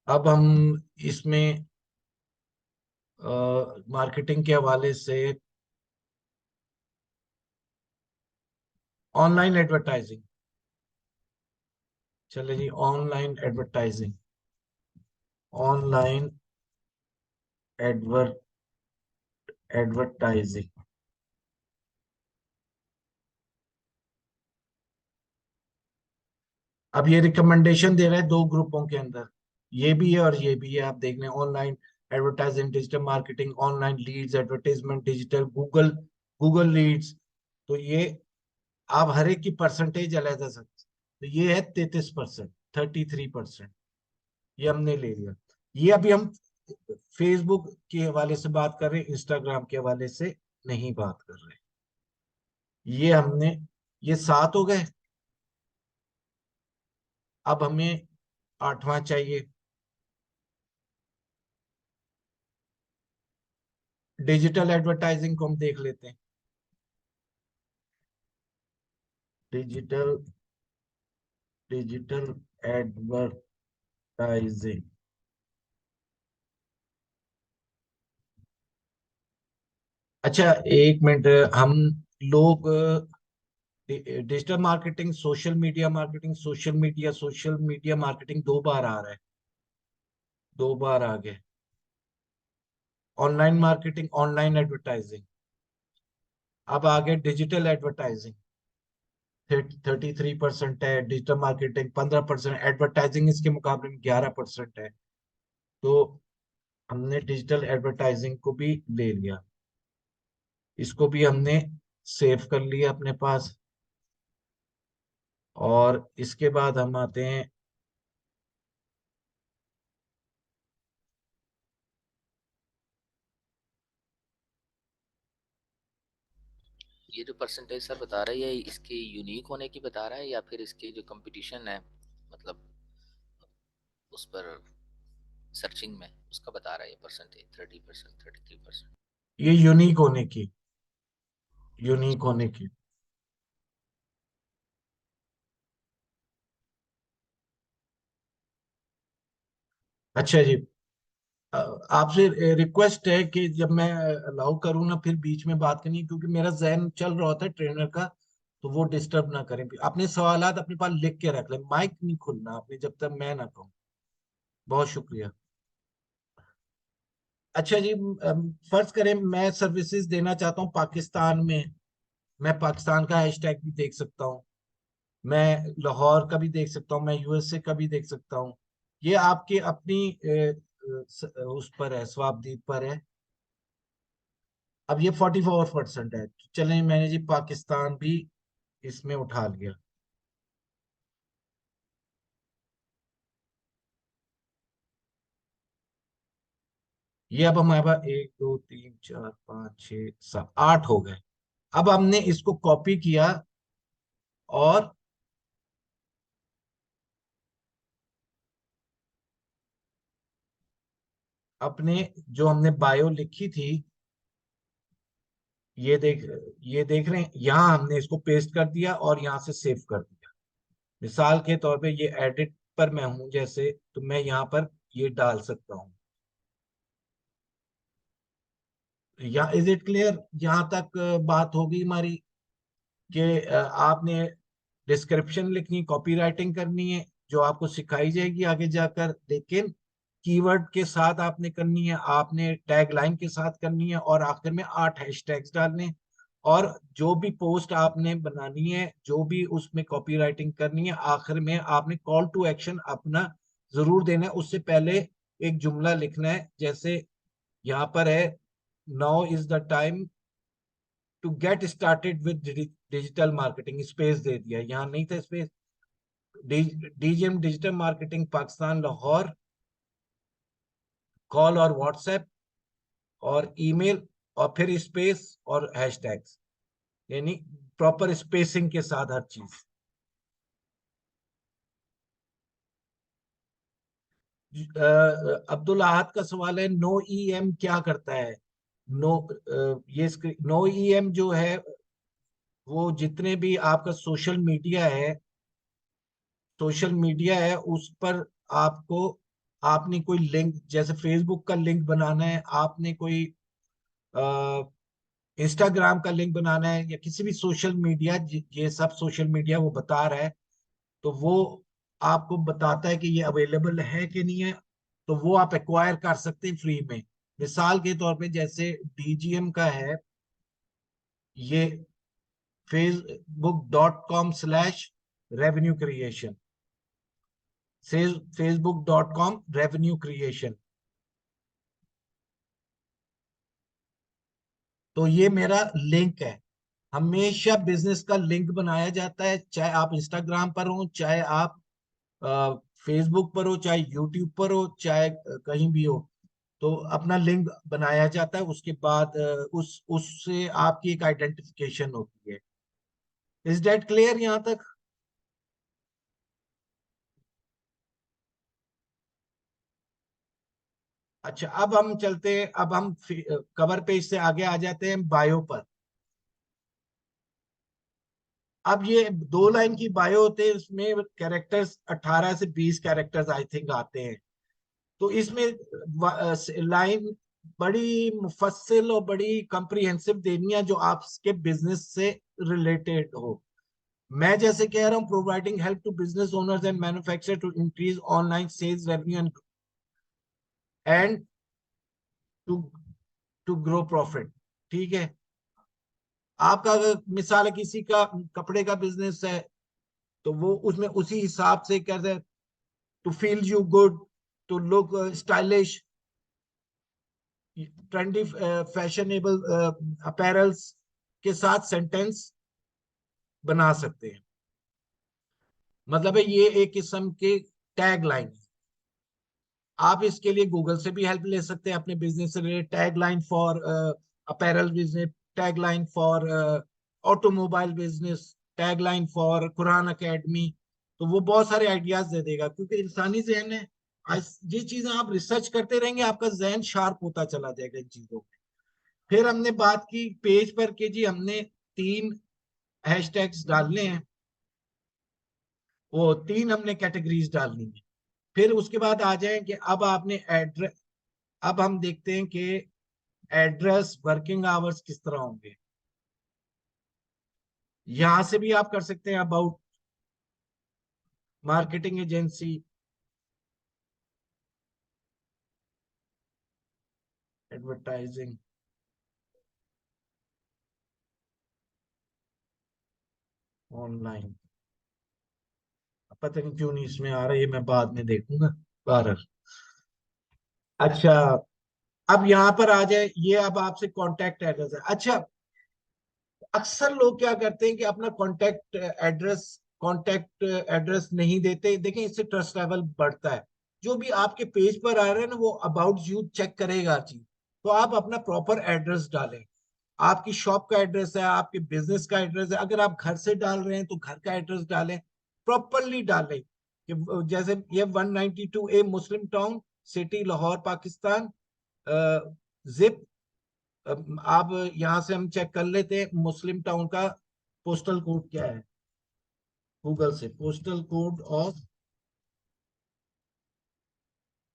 अब हम इसमें मार्केटिंग के हवाले से ऑनलाइन एडवर्टाइजिंग, चले जी, ऑनलाइन एडवर्टाइजिंग, ऑनलाइन एडवर्टाइजिंग। अब ये रिकमेंडेशन दे रहा है दो ग्रुपों के अंदर, ये भी है और ये भी है। आप देख लें, online advertising, digital marketing, online leads advertisement, digital Google, Google leads. तो ये आप हर एक की परसेंटेज अलग सकते। तो ये है 33%, 33%, ये हमने ले लिया। ये अभी हम फेसबुक के हवाले से बात कर रहे हैं, इंस्टाग्राम के हवाले से नहीं बात कर रहे। ये हमने, ये 7 हो गए। अब हमें 8वां चाहिए, डिजिटल एडवर्टाइजिंग को हम देख लेते हैं। Digital digital advertising. अच्छा, एक मिनट। हम लोग digital marketing, social media marketing 2 बार आ रहा है, 2 बार आ गए। Online marketing, online advertising. अब आ गए डिजिटल एडवर्टाइजिंग, 33% है। डिजिटल मार्केटिंग 15%, एडवर्टाइजिंग इसके मुकाबले में 11% है। तो हमने डिजिटल एडवर्टाइजिंग को भी ले लिया, इसको भी हमने सेव कर लिया अपने पास। और इसके बाद हम आते हैं, ये जो परसेंटेज सर बता रहा है ये इसके यूनिक होने की बता रहा है या फिर इसके जो कंपटीशन है मतलब उस पर सर्चिंग में उसका बता रहा है ये परसेंटेज 30%, 33%? ये यूनिक होने की। अच्छा जी, आपसे रिक्वेस्ट है कि जब मैं अलाउ करूँ ना, फिर बीच में बात करनी, क्योंकि मेरा जहन चल रहा होता है ट्रेनर का, तो वो डिस्टर्ब ना करें। अपने सवालात अपने पास लिख के रख लें, माइक नहीं खुलना आपने जब तक मैं ना कहूँ। बहुत शुक्रिया। अच्छा जी, फर्ज करें मैं सर्विसेज देना चाहता हूँ पाकिस्तान में। मैं पाकिस्तान का हैशटैग भी देख सकता हूँ, मैं लाहौर का भी देख सकता हूँ, मैं यूएसए का भी देख सकता हूँ। ये आपकी अपनी उस पर है, स्वाबदीद पर है। अब ये 44% है, तो चलें, मैंने जी पाकिस्तान भी इसमें उठा लिया। ये अब हमारे पास 1 2 3 4 5 6 7 8 हो गए। अब हमने इसको कॉपी किया और अपने, जो हमने बायो लिखी थी, ये देख ये देख रहे हैं, यहाँ हमने इसको पेस्ट कर दिया और यहाँ से सेव कर दिया। मिसाल के तौर पे ये एडिट पर मैं हूं जैसे, तो मैं यहाँ पर ये डाल सकता हूँ। या इज इट क्लियर? यहाँ तक बात होगी हमारी कि आपने डिस्क्रिप्शन लिखनी, कॉपी राइटिंग करनी है, जो आपको सिखाई जाएगी आगे जाकर, लेकिन कीवर्ड के साथ आपने करनी है, आपने टैग लाइन के साथ करनी है, और आखिर में 8 हैशटैग्स डालने। और जो भी पोस्ट आपने बनानी है, जो भी उसमें कॉपी राइटिंग करनी है, आखिर में आपने कॉल टू एक्शन अपना जरूर देना है। उससे पहले एक जुमला लिखना है, जैसे यहाँ पर है, now is the time to get started with digital marketing, space दे दिया, यहाँ नहीं था space. DGM digital marketing Pakistan Lahore, call और व्हाट्सएप और ईमेल, और फिर स्पेस और हैशटैग्स, यानी प्रॉपर स्पेसिंग के साथ हर चीज। अब्दुल अहद का सवाल है, नो ई एम क्या करता है? नो ये नो ई एम जो है, वो जितने भी आपका सोशल मीडिया है उस पर आपको, आपने कोई लिंक, जैसे फेसबुक का लिंक बनाना है, आपने कोई इंस्टाग्राम का लिंक बनाना है, या किसी भी सोशल मीडिया, ये सब सोशल मीडिया वो बता रहा है, तो वो आपको बताता है कि ये अवेलेबल है कि नहीं है, तो वो आप एक्वायर कर सकते हैं फ्री में। मिसाल के तौर पे जैसे डीजीएम का है, ये facebook.com/revenue creation, facebook.com/revenue creation। तो ये मेरा लिंक है। हमेशा बिजनेस का लिंक बनाया जाता है, चाहे आप इंस्टाग्राम पर हो, चाहे आप फेसबुक पर हो, चाहे यूट्यूब पर हो, चाहे कहीं भी हो। तो अपना लिंक बनाया जाता है, उसके बाद उससे आपकी एक आइडेंटिफिकेशन होती है। इज दैट क्लियर यहाँ तक? अच्छा, अब हम चलते हैं, अब हम कवर पेज से आगे आ जाते हैं बायो पर। अब ये 2 लाइन की बायो होते हैं, इसमें कैरेक्टर्स 18 से 20 कैरेक्टर्स आई थिंक आते हैं। तो इसमें लाइन बड़ी मुफस्सिल और बड़ी कम्प्रिहेंसिव देनी है जो आपके बिजनेस से रिलेटेड हो। मैं जैसे कह रहा हूँ, providing help to business owners and manufacturer to increase online sales revenue and to to grow profit. ठीक है। आपका अगर मिसाल है किसी का कपड़े का बिजनेस है, तो वो उसमें उसी हिसाब से कहते हैं to feel you good, to look stylish, trendy fashionable apparels के साथ सेंटेंस बना सकते हैं। मतलब है ये एक किस्म के टैग लाइन है। आप इसके लिए गूगल से भी हेल्प ले सकते हैं अपने बिजनेस से related. Tag line for apparel business, tag line for automobile business, tag line for Quran academy. तो वो बहुत सारे आइडियाज दे देगा, क्योंकि इंसानी जहन है। ये चीजें आप रिसर्च करते रहेंगे, आपका जहन शार्प होता चला जाएगा इन चीजों में। फिर हमने बात की पेज पर कि जी हमने 3 हैशटैग्स डालने हैं, वो 3 हमने कैटेगरीज डालनी है। फिर उसके बाद आ जाए कि अब आपने एड्रेस, अब हम देखते हैं कि एड्रेस वर्किंग आवर्स किस तरह होंगे। यहां से भी आप कर सकते हैं about, marketing agency, advertising, online. पता नहीं क्यों नहीं इसमें आ रहा है, ये मैं बाद में देखूंगा। 12। अच्छा, अब यहाँ पर आ जाए, ये अब आपसे कांटेक्ट एड्रेस है। अच्छा, अक्सर लोग क्या करते हैं कि अपना कांटेक्ट एड्रेस नहीं देते। देखें, इससे ट्रस्ट लेवल बढ़ता है। जो भी आपके पेज पर आ रहे हैं ना, वो अबाउट यू चेक करेगा चीज। तो आप अपना प्रॉपर एड्रेस डालें। आपकी शॉप का एड्रेस है, आपके बिजनेस का एड्रेस है। अगर आप घर से डाल रहे हैं तो घर का एड्रेस डालें, प्रॉपरली डालें। कि जैसे ये 192A Muslim Town, city Lahore Pakistan, zip. आप यहां से हम चेक कर लेते हैं मुस्लिम टाउन का पोस्टल कोड क्या है। गूगल से postal code of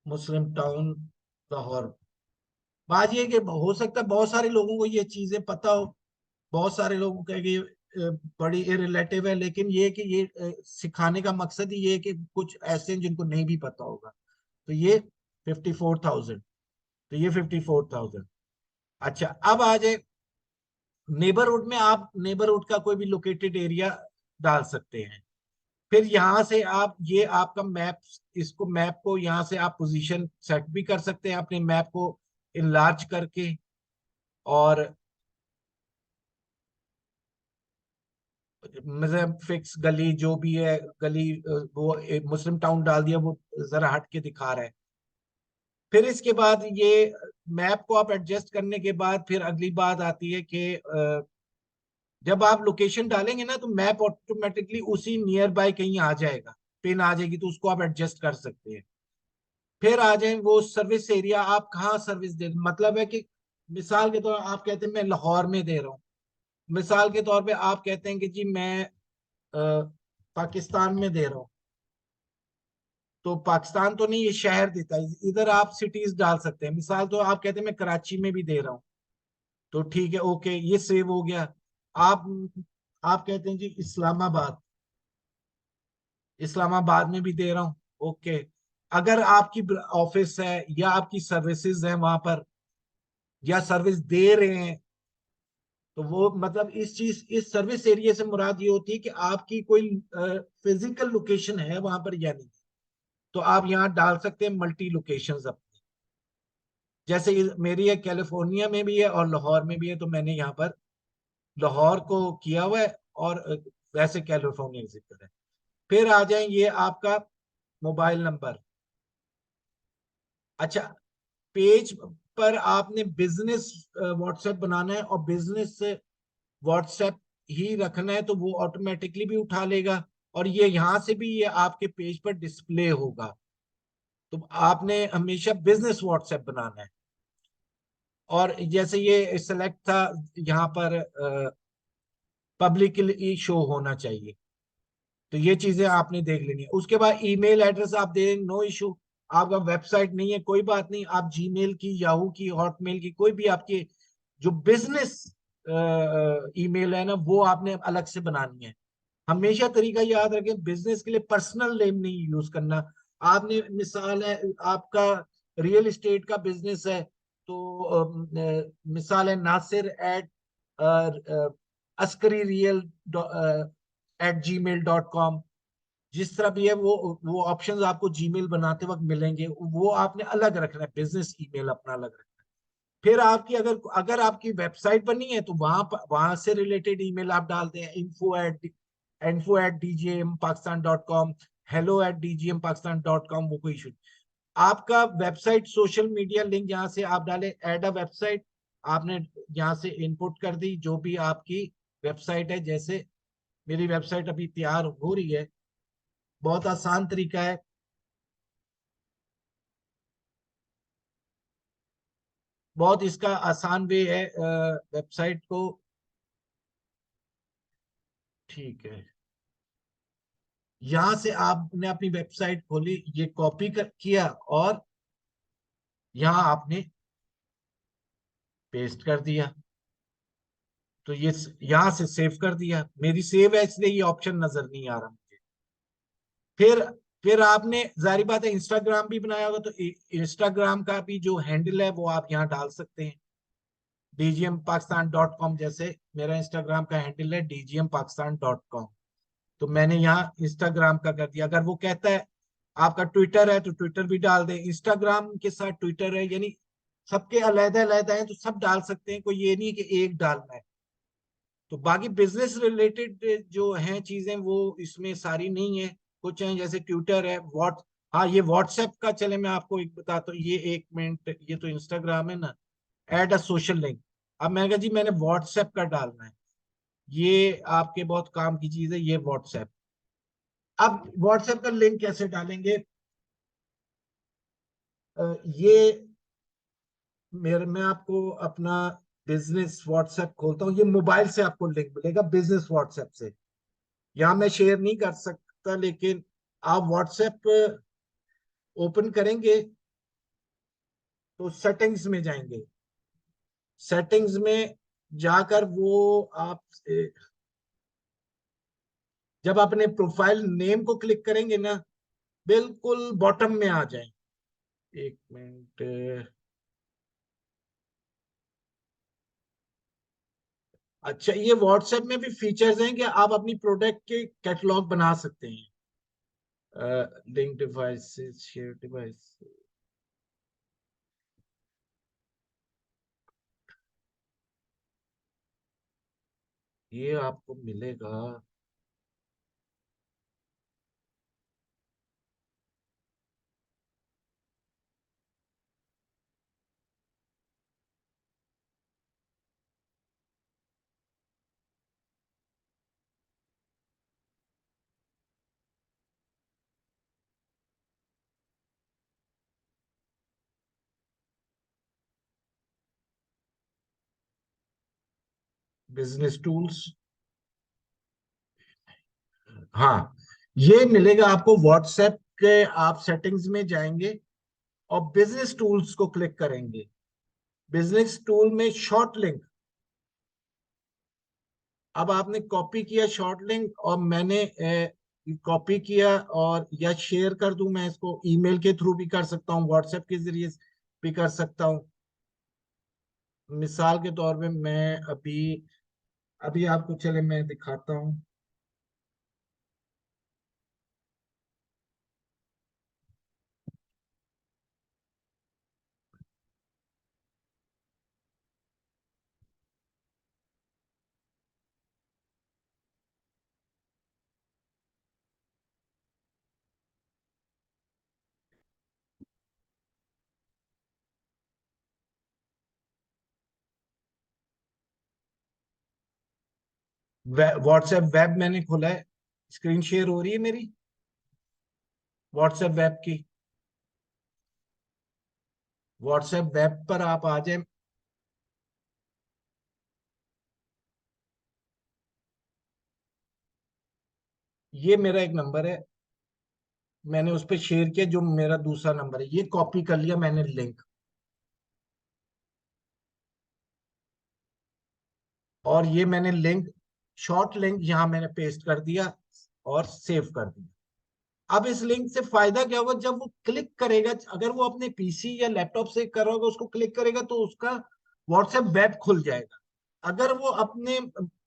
Muslim Town Lahore. बात ये कि हो सकता है बहुत सारे लोगों को ये चीजें पता हो, बहुत सारे लोगों को कि बड़ी इरिलेटिव है, लेकिन ये कि ये सिखाने का मकसद ही ये है कि कुछ ऐसे हैं जिनको नहीं भी पता होगा। तो ये 54,000, तो ये 54,000। अच्छा, अब आ जाए नेबरहुड में। आप नेबरहुड का कोई भी लोकेटेड एरिया डाल सकते हैं। फिर यहां से आप ये आपका मैप, इसको मैप को यहाँ से आप पोजीशन सेट भी कर सकते हैं अपने मैप को इनलार्ज करके। और मतलब फिक्स गली जो भी है, गली वो मुस्लिम टाउन डाल दिया, वो जरा हट के दिखा रहा है। फिर इसके बाद ये मैप को आप एडजस्ट करने के बाद फिर अगली बात आती है कि जब आप लोकेशन डालेंगे ना, तो मैप ऑटोमेटिकली उसी नियर बाय कहीं आ जाएगा, पिन आ जाएगी, तो उसको आप एडजस्ट कर सकते हैं। फिर आ जाए वो सर्विस एरिया, आप कहाँ सर्विस दे, मतलब है कि मिसाल के तौर आप कहते हैं मैं लाहौर में दे रहा हूँ। मिसाल के तौर पे आप कहते हैं कि जी मैं पाकिस्तान में दे रहा हूँ। तो पाकिस्तान तो नहीं, ये शहर देता है, इधर आप सिटीज डाल सकते हैं। मिसाल तो आप कहते हैं मैं कराची में भी दे रहा हूँ, तो ठीक है, ओके, ये सेव हो गया। आप आप कहते हैं जी इस्लामाबाद, इस्लामाबाद में भी दे रहा हूँ, ओके। अगर आपकी ऑफिस है या आपकी सर्विसेज है वहां पर, या सर्विस दे रहे हैं, तो वो मतलब इस चीज, इस सर्विस एरिया से मुराद ये होती है कि आपकी कोई फिजिकल लोकेशन है वहां पर या नहीं। तो आप यहाँ डाल सकते हैं मल्टी लोकेशंस अपनी। जैसे मेरी एक कैलिफोर्निया में भी है और लाहौर में भी है, तो मैंने यहाँ पर लाहौर को किया हुआ है, और वैसे कैलिफोर्निया का जिक्र है। फिर आ जाए ये आपका मोबाइल नंबर। अच्छा, पेज पर आपने बिजनेस व्हाट्सएप बनाना है और बिजनेस व्हाट्सएप ही रखना है, तो वो ऑटोमेटिकली भी उठा लेगा और ये यहाँ से भी ये आपके पेज पर डिस्प्ले होगा। तो आपने हमेशा बिजनेस व्हाट्सएप बनाना है। और जैसे ये सेलेक्ट था, यहाँ पर पब्लिकली शो होना चाहिए। तो ये चीजें आपने देख लेनी है। उसके बाद ईमेल एड्रेस आप दे, नो इशू। आपका वेबसाइट नहीं है, कोई बात नहीं, आप जीमेल की, याहू की, हॉटमेल की, कोई भी आपकी जो बिजनेस ईमेल है ना, वो आपने अलग से बनानी है। हमेशा तरीका याद रखें, बिजनेस के लिए पर्सनल नेम नहीं यूज करना। आपने मिसाल है, आपका रियल एस्टेट का बिजनेस है, तो मिसाल है Nasir eight Askari real @gmail.com। जिस तरह भी है, वो ऑप्शंस आपको जीमेल बनाते वक्त मिलेंगे, वो आपने अलग रखना है, बिजनेस ईमेल अपना अलग रखना है। फिर आपकी अगर अगर आपकी वेबसाइट बनी है, तो वहां से रिलेटेड ईमेल आप डालते हैं, info@djmpakistanpakistancom, hello@djmpakistanpakistancom, वो कोई इशू। आपका वेबसाइट सोशल मीडिया लिंक यहाँ से आप डालें, ऐड अ वेबसाइट, आपने यहाँ से इनपुट कर दी जो भी आपकी वेबसाइट है। जैसे मेरी वेबसाइट अभी तैयार हो रही है, बहुत आसान तरीका है। बहुत इसका आसान वे है वेबसाइट को। ठीक है, यहां से आपने अपनी वेबसाइट खोली, ये कॉपी किया और यहां आपने पेस्ट कर दिया। तो ये यहां से सेव कर दिया, मेरी सेव है इसलिए ये ऑप्शन नजर नहीं आ रहा मुझे। फिर फिर आपने, जारी बात है, इंस्टाग्राम भी बनाया होगा, तो इंस्टाग्राम का भी जो हैंडल है वो आप यहाँ डाल सकते हैं, dgmpakistancom। जैसे मेरा इंस्टाग्राम का हैंडल है dgmpakistancom, तो मैंने यहाँ इंस्टाग्राम का कर दिया। अगर वो कहता है आपका ट्विटर है, तो ट्विटर भी डाल दें, इंस्टाग्राम के साथ ट्विटर है, यानी सबके अलग अलग हैं, तो सब डाल सकते हैं, कोई ये नहीं है कि एक डालना है। तो बाकी बिजनेस रिलेटेड जो हैं चीजें, वो इसमें सारी नहीं है। कुछ हैं जैसे ट्विटर है, हाँ, ये व्हाट्सएप का, चले मैं आपको एक बताता हूँ, ये 1 मिनट, ये तो इंस्टाग्राम है ना, ऐड अ सोशल लिंक। अब मैंने कहा जी मैंने व्हाट्सएप का डालना है, ये आपके बहुत काम की चीज है, ये व्हाट्सएप। अब व्हाट्सएप का लिंक कैसे डालेंगे? ये मेरे मैं आपको अपना बिजनेस व्हाट्सएप खोलता हूँ, ये मोबाइल से आपको लिंक मिलेगा बिजनेस व्हाट्सएप से। यहाँ मैं शेयर नहीं कर सकता, लेकिन आप व्हाट्सएप ओपन करेंगे तो सेटिंग्स में जाएंगे। सेटिंग्स में जाकर वो आप जब अपने प्रोफाइल नेम को क्लिक करेंगे ना, बिल्कुल बॉटम में आ जाए। 1 मिनट। अच्छा, ये व्हाट्सएप में भी फीचर्स हैं कि आप अपनी प्रोडक्ट के कैटलॉग बना सकते हैं। लिंक डिवाइसेस, शेयर डिवाइस, ये आपको मिलेगा। बिजनेस टूल्स, हाँ, ये मिलेगा आपको व्हाट्सएप के। आप सेटिंग्स में जाएंगे और बिजनेस टूल्स को क्लिक करेंगे। बिजनेस टूल में शॉर्ट लिंक, अब आपने कॉपी किया शॉर्ट लिंक, और मैंने कॉपी किया, और या शेयर कर दूं, मैं इसको ईमेल के थ्रू भी कर सकता हूँ, व्हाट्सएप के जरिए भी कर सकता हूँ। मिसाल के तौर पे मैं अभी अभी आपको, चले मैं दिखाता हूँ। व्हाट्सएप वेब मैंने खोला है, स्क्रीन शेयर हो रही है मेरी व्हाट्सएप वेब की। व्हाट्सएप वेब पर आप आ जाए। ये मेरा एक नंबर है, मैंने उस पर शेयर किया, जो मेरा दूसरा नंबर है, ये कॉपी कर लिया मैंने लिंक, और ये मैंने लिंक, शॉर्ट लिंक यहाँ मैंने पेस्ट कर दिया और सेव कर दिया। अब इस लिंक से फायदा क्या होगा, जब वो क्लिक करेगा, अगर वो अपने पीसी या लैपटॉप से कर रहा होगा, उसको क्लिक करेगा तो उसका व्हाट्सएप वेब खुल जाएगा। अगर वो अपने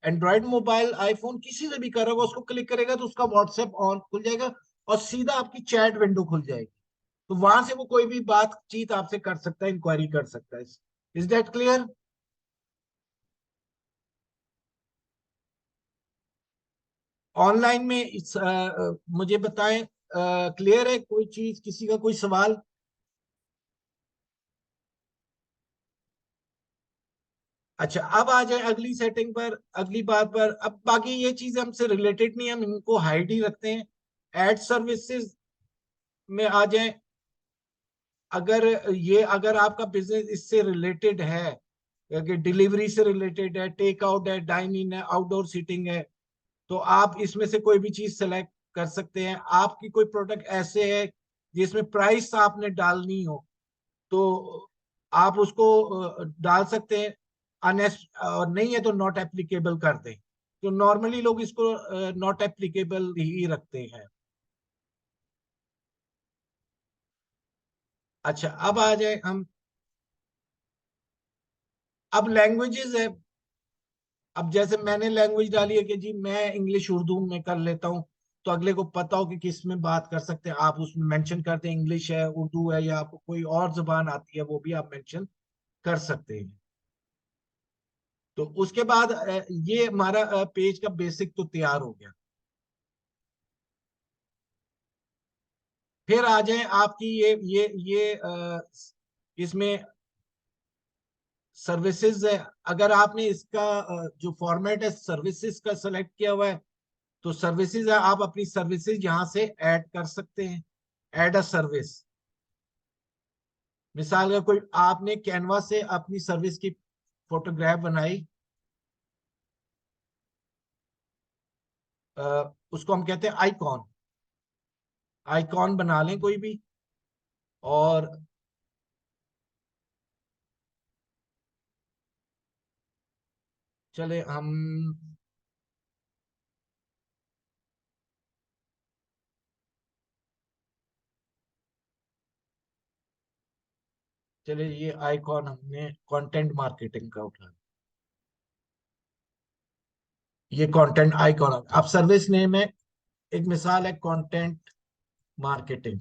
एंड्रॉयड मोबाइल, आईफोन किसी से भी कर रहा होगा, उसको क्लिक करेगा तो उसका व्हाट्सएप ऑन खुल जाएगा और सीधा आपकी चैट विंडो खुल जाएगी। तो वहां से वो कोई भी बातचीत आपसे कर सकता है, इंक्वायरी कर सकता है। Is that clear? ऑनलाइन में मुझे बताएं, क्लियर है कोई चीज, किसी का कोई सवाल? अच्छा, अब आ जाए अगली सेटिंग पर, अगली बात पर। अब बाकी ये चीजें हमसे रिलेटेड नहीं है, हम इनको हाइड ही रखते हैं। एड सर्विसेज में आ जाए। अगर आपका बिजनेस इससे रिलेटेड है, कि डिलीवरी से रिलेटेड है, टेक आउट है, डाइन इन है, आउटडोर सीटिंग है, तो आप इसमें से कोई भी चीज सेलेक्ट कर सकते हैं। आपकी कोई प्रोडक्ट ऐसे है जिसमें प्राइस आपने डालनी हो, तो आप उसको डाल सकते हैं। अनेस्ट और नहीं है तो नॉट एप्लीकेबल कर दें। तो नॉर्मली लोग इसको नॉट एप्लीकेबल ही रखते हैं। अच्छा, अब आ जाए हम, अब लैंग्वेजेस है। अब जैसे मैंने लैंग्वेज डाली है कि जी मैं इंग्लिश उर्दू में कर लेता हूँ, तो अगले को पता हो कि किस में बात कर सकते हैं, आप उसमें मेंशन करते हैं इंग्लिश है, उर्दू है, या आपको कोई और जुबान आती है वो भी आप मेंशन कर सकते हैं। तो उसके बाद ये हमारा पेज का बेसिक तो तैयार हो गया। फिर आ जाए आपकी इसमें सर्विसेज है। अगर आपने इसका जो फॉर्मेट है सर्विसेज का सेलेक्ट किया हुआ है, तो सर्विसेज है, आप अपनी सर्विसेज यहां से ऐड कर सकते हैं। ऐड अ सर्विस, मिसाल का कोई आपने कैनवा से अपनी सर्विस की फोटोग्राफ बनाई, उसको हम कहते हैं आइकॉन। आइकॉन बना लें कोई भी, और चले हम, चले ये आइकॉन हमने कंटेंट मार्केटिंग का उठा, ये कंटेंट आइकॉन। अब सर्विस नेम है, एक मिसाल है कंटेंट मार्केटिंग।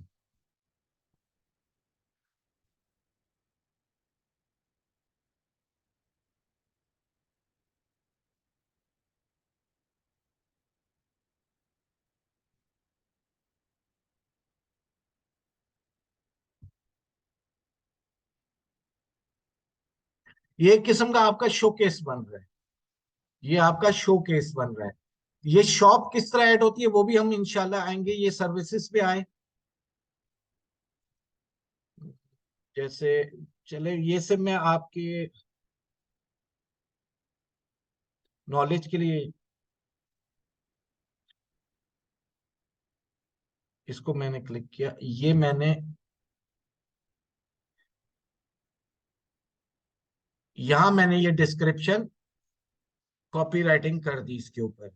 ये एक किस्म का आपका शोकेस बन रहा है, ये आपका शोकेस बन रहा है। ये शॉप किस तरह ऐड होती है वो भी हम इंशाल्लाह आएंगे, ये सर्विसेज पे आए। जैसे चले, ये सब मैं आपके नॉलेज के लिए, इसको मैंने क्लिक किया, ये मैंने यहां मैंने ये डिस्क्रिप्शन कॉपी राइटिंग कर दी इसके ऊपर।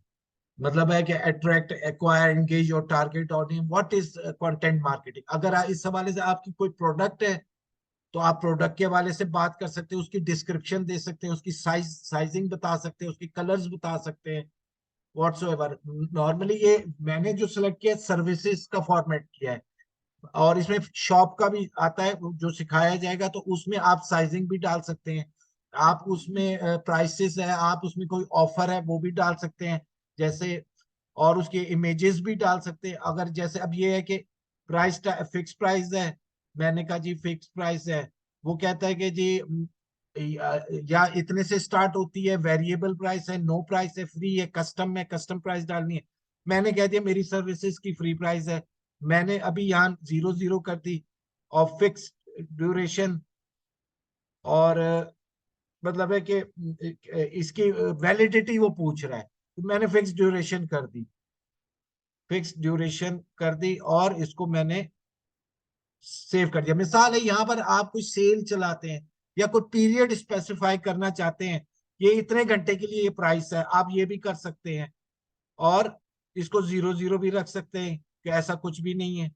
मतलब है कि अट्रैक्ट, एक्वायर, एंगेज और target audience, what is content marketing. अगर इस हवाले से आपकी कोई प्रोडक्ट है, तो आप प्रोडक्ट के हवाले से बात कर सकते हैं, उसकी डिस्क्रिप्शन दे सकते हैं, उसकी साइजिंग बता सकते हैं, उसकी कलर्स बता सकते हैं, व्हाट्सएवर। नॉर्मली ये मैंने जो सिलेक्ट किया सर्विसेज का फॉर्मेट किया है, और इसमें शॉप का भी आता है जो सिखाया जाएगा, तो उसमें आप साइजिंग भी डाल सकते हैं। आप उसमें प्राइसेस है, आप उसमें कोई ऑफर है वो भी डाल सकते हैं, जैसे, और उसके इमेजेस भी डाल सकते हैं। अगर जैसे अब ये है कि प्राइस फिक्स प्राइस है, मैंने कहा जी फिक्स प्राइस है, वो कहता है कि जी या इतने से स्टार्ट होती है, वेरिएबल प्राइस है, नो प्राइस है, फ्री है, कस्टम में कस्टम प्राइस डालनी है। मैंने कह दिया मेरी सर्विसेज की फ्री प्राइस है। मैंने अभी यहाँ 00 कर दी और फिक्स ड्यूरेशन, और मतलब है कि इसकी वैलिडिटी वो पूछ रहा है, तो मैंने फिक्स ड्यूरेशन कर दी, फिक्स ड्यूरेशन कर दी, और इसको मैंने सेव कर दिया। मिसाल है, यहाँ पर आप कोई सेल चलाते हैं या कोई पीरियड स्पेसिफाई करना चाहते हैं, ये इतने घंटे के लिए ये प्राइस है, आप ये भी कर सकते हैं। और इसको 00 भी रख सकते हैं कि ऐसा कुछ भी नहीं है।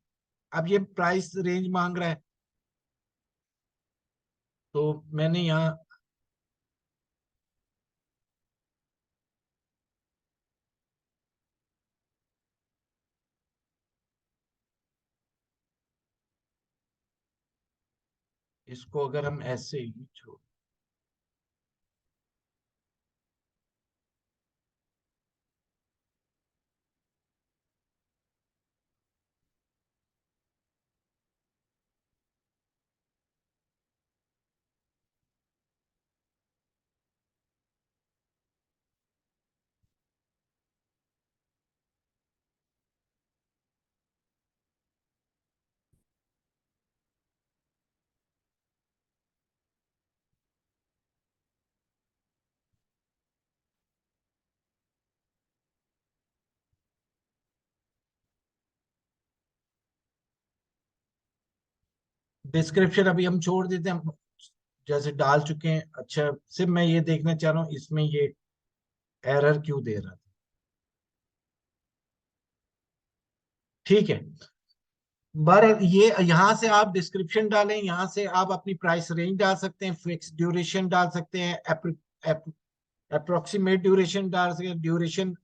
अब ये प्राइस रेंज मांग रहा है, तो मैंने यहाँ इसको अगर हम ऐसे ही छोड़, डिस्क्रिप्शन अभी हम छोड़ देते हैं, हम जैसे डाल चुके हैं। अच्छा, सिर्फ मैं ये देखना चाह रहा हूँ इसमें ये एरर क्यों दे रहा था। ठीक है, बर ये यहाँ से आप डिस्क्रिप्शन डालें, यहाँ से आप अपनी प्राइस रेंज डाल सकते हैं, फिक्स ड्यूरेशन डाल सकते हैं, अप्रोक्सीमेट ड्यूरेशन डाल सकते हैं। ड्यूरेशन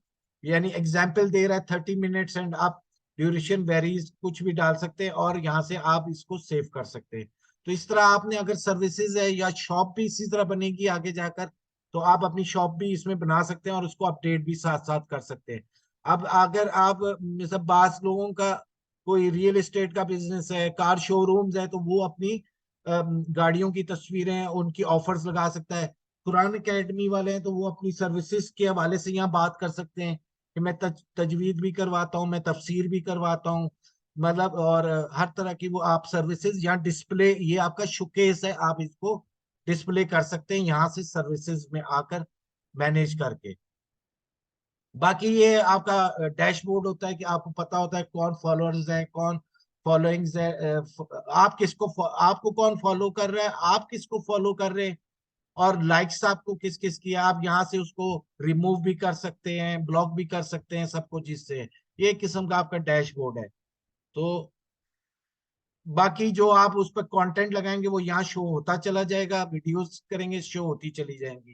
यानी एग्जाम्पल दे रहा है 30 मिनट्स, एंड आप ड्यूरेशन वेरीज कुछ भी डाल सकते हैं, और यहाँ से आप इसको सेव कर सकते हैं। तो इस तरह आपने अगर सर्विसेज है या शॉप भी इसी तरह बनेगी आगे जाकर, तो आप अपनी शॉप भी इसमें बना सकते हैं और उसको अपडेट भी साथ साथ कर सकते हैं। अब अगर आप मतलब बास लोगों का कोई रियल एस्टेट का बिजनेस है, कार शोरूम्स है, तो वो अपनी गाड़ियों की तस्वीरें, उनकी ऑफर्स लगा सकता है। कुरान एकेडमी वाले हैं तो वो अपनी सर्विसेज के हवाले से यहाँ बात कर सकते हैं कि मैं तजवीद भी करवाता हूँ, मैं तफसीर भी करवाता हूँ, मतलब, और हर तरह की वो आप सर्विसेज यहाँ डिस्प्ले, ये आपका शोकेस है, आप इसको डिस्प्ले कर सकते हैं यहाँ से सर्विसेज में आकर मैनेज करके। बाकी ये आपका डैशबोर्ड होता है कि आपको पता होता है कौन फॉलोअर्स है, कौन फॉलोइंग्स है, आप किसको आपको कौन फॉलो कर रहा है, आप किसको फॉलो कर रहे हैं, और लाइक्स आपको किस किस की है। आप यहाँ से उसको रिमूव भी कर सकते हैं, ब्लॉक भी कर सकते हैं, सब कुछ इससे। ये एक किस्म का आपका डैशबोर्ड है। तो बाकी जो आप उस पर कंटेंट लगाएंगे वो यहाँ शो होता चला जाएगा, वीडियोस करेंगे शो होती चली जाएंगी।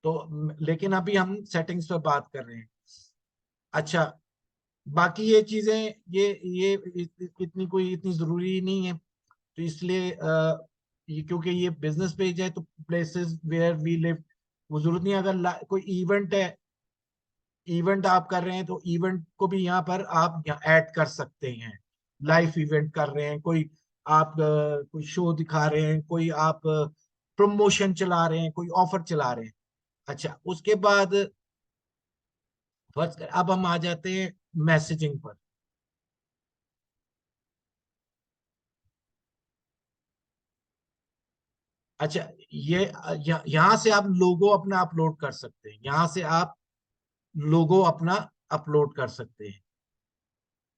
तो लेकिन अभी हम सेटिंग्स पे बात कर रहे हैं। अच्छा, बाकी ये चीजें, ये इतनी कोई इतनी जरूरी नहीं है, तो इसलिए ये क्योंकि ये बिजनेस पेज है, तो प्लेसेस वेयर वी लिव, वो जरूरत नहीं है। अगर कोई इवेंट है, इवेंट आप कर रहे हैं, तो इवेंट को भी यहाँ पर आप यहाँ ऐड कर सकते हैं। लाइव इवेंट कर रहे हैं, कोई आप कोई शो दिखा रहे हैं, कोई आप प्रमोशन चला रहे हैं, कोई ऑफर चला रहे हैं। अच्छा, उसके बाद फर्स्ट अब हम आ जाते हैं मैसेजिंग पर। अच्छा, ये यहाँ से आप लोगो अपना अपलोड कर सकते हैं, यहाँ से आप लोगो अपना अपलोड कर सकते हैं।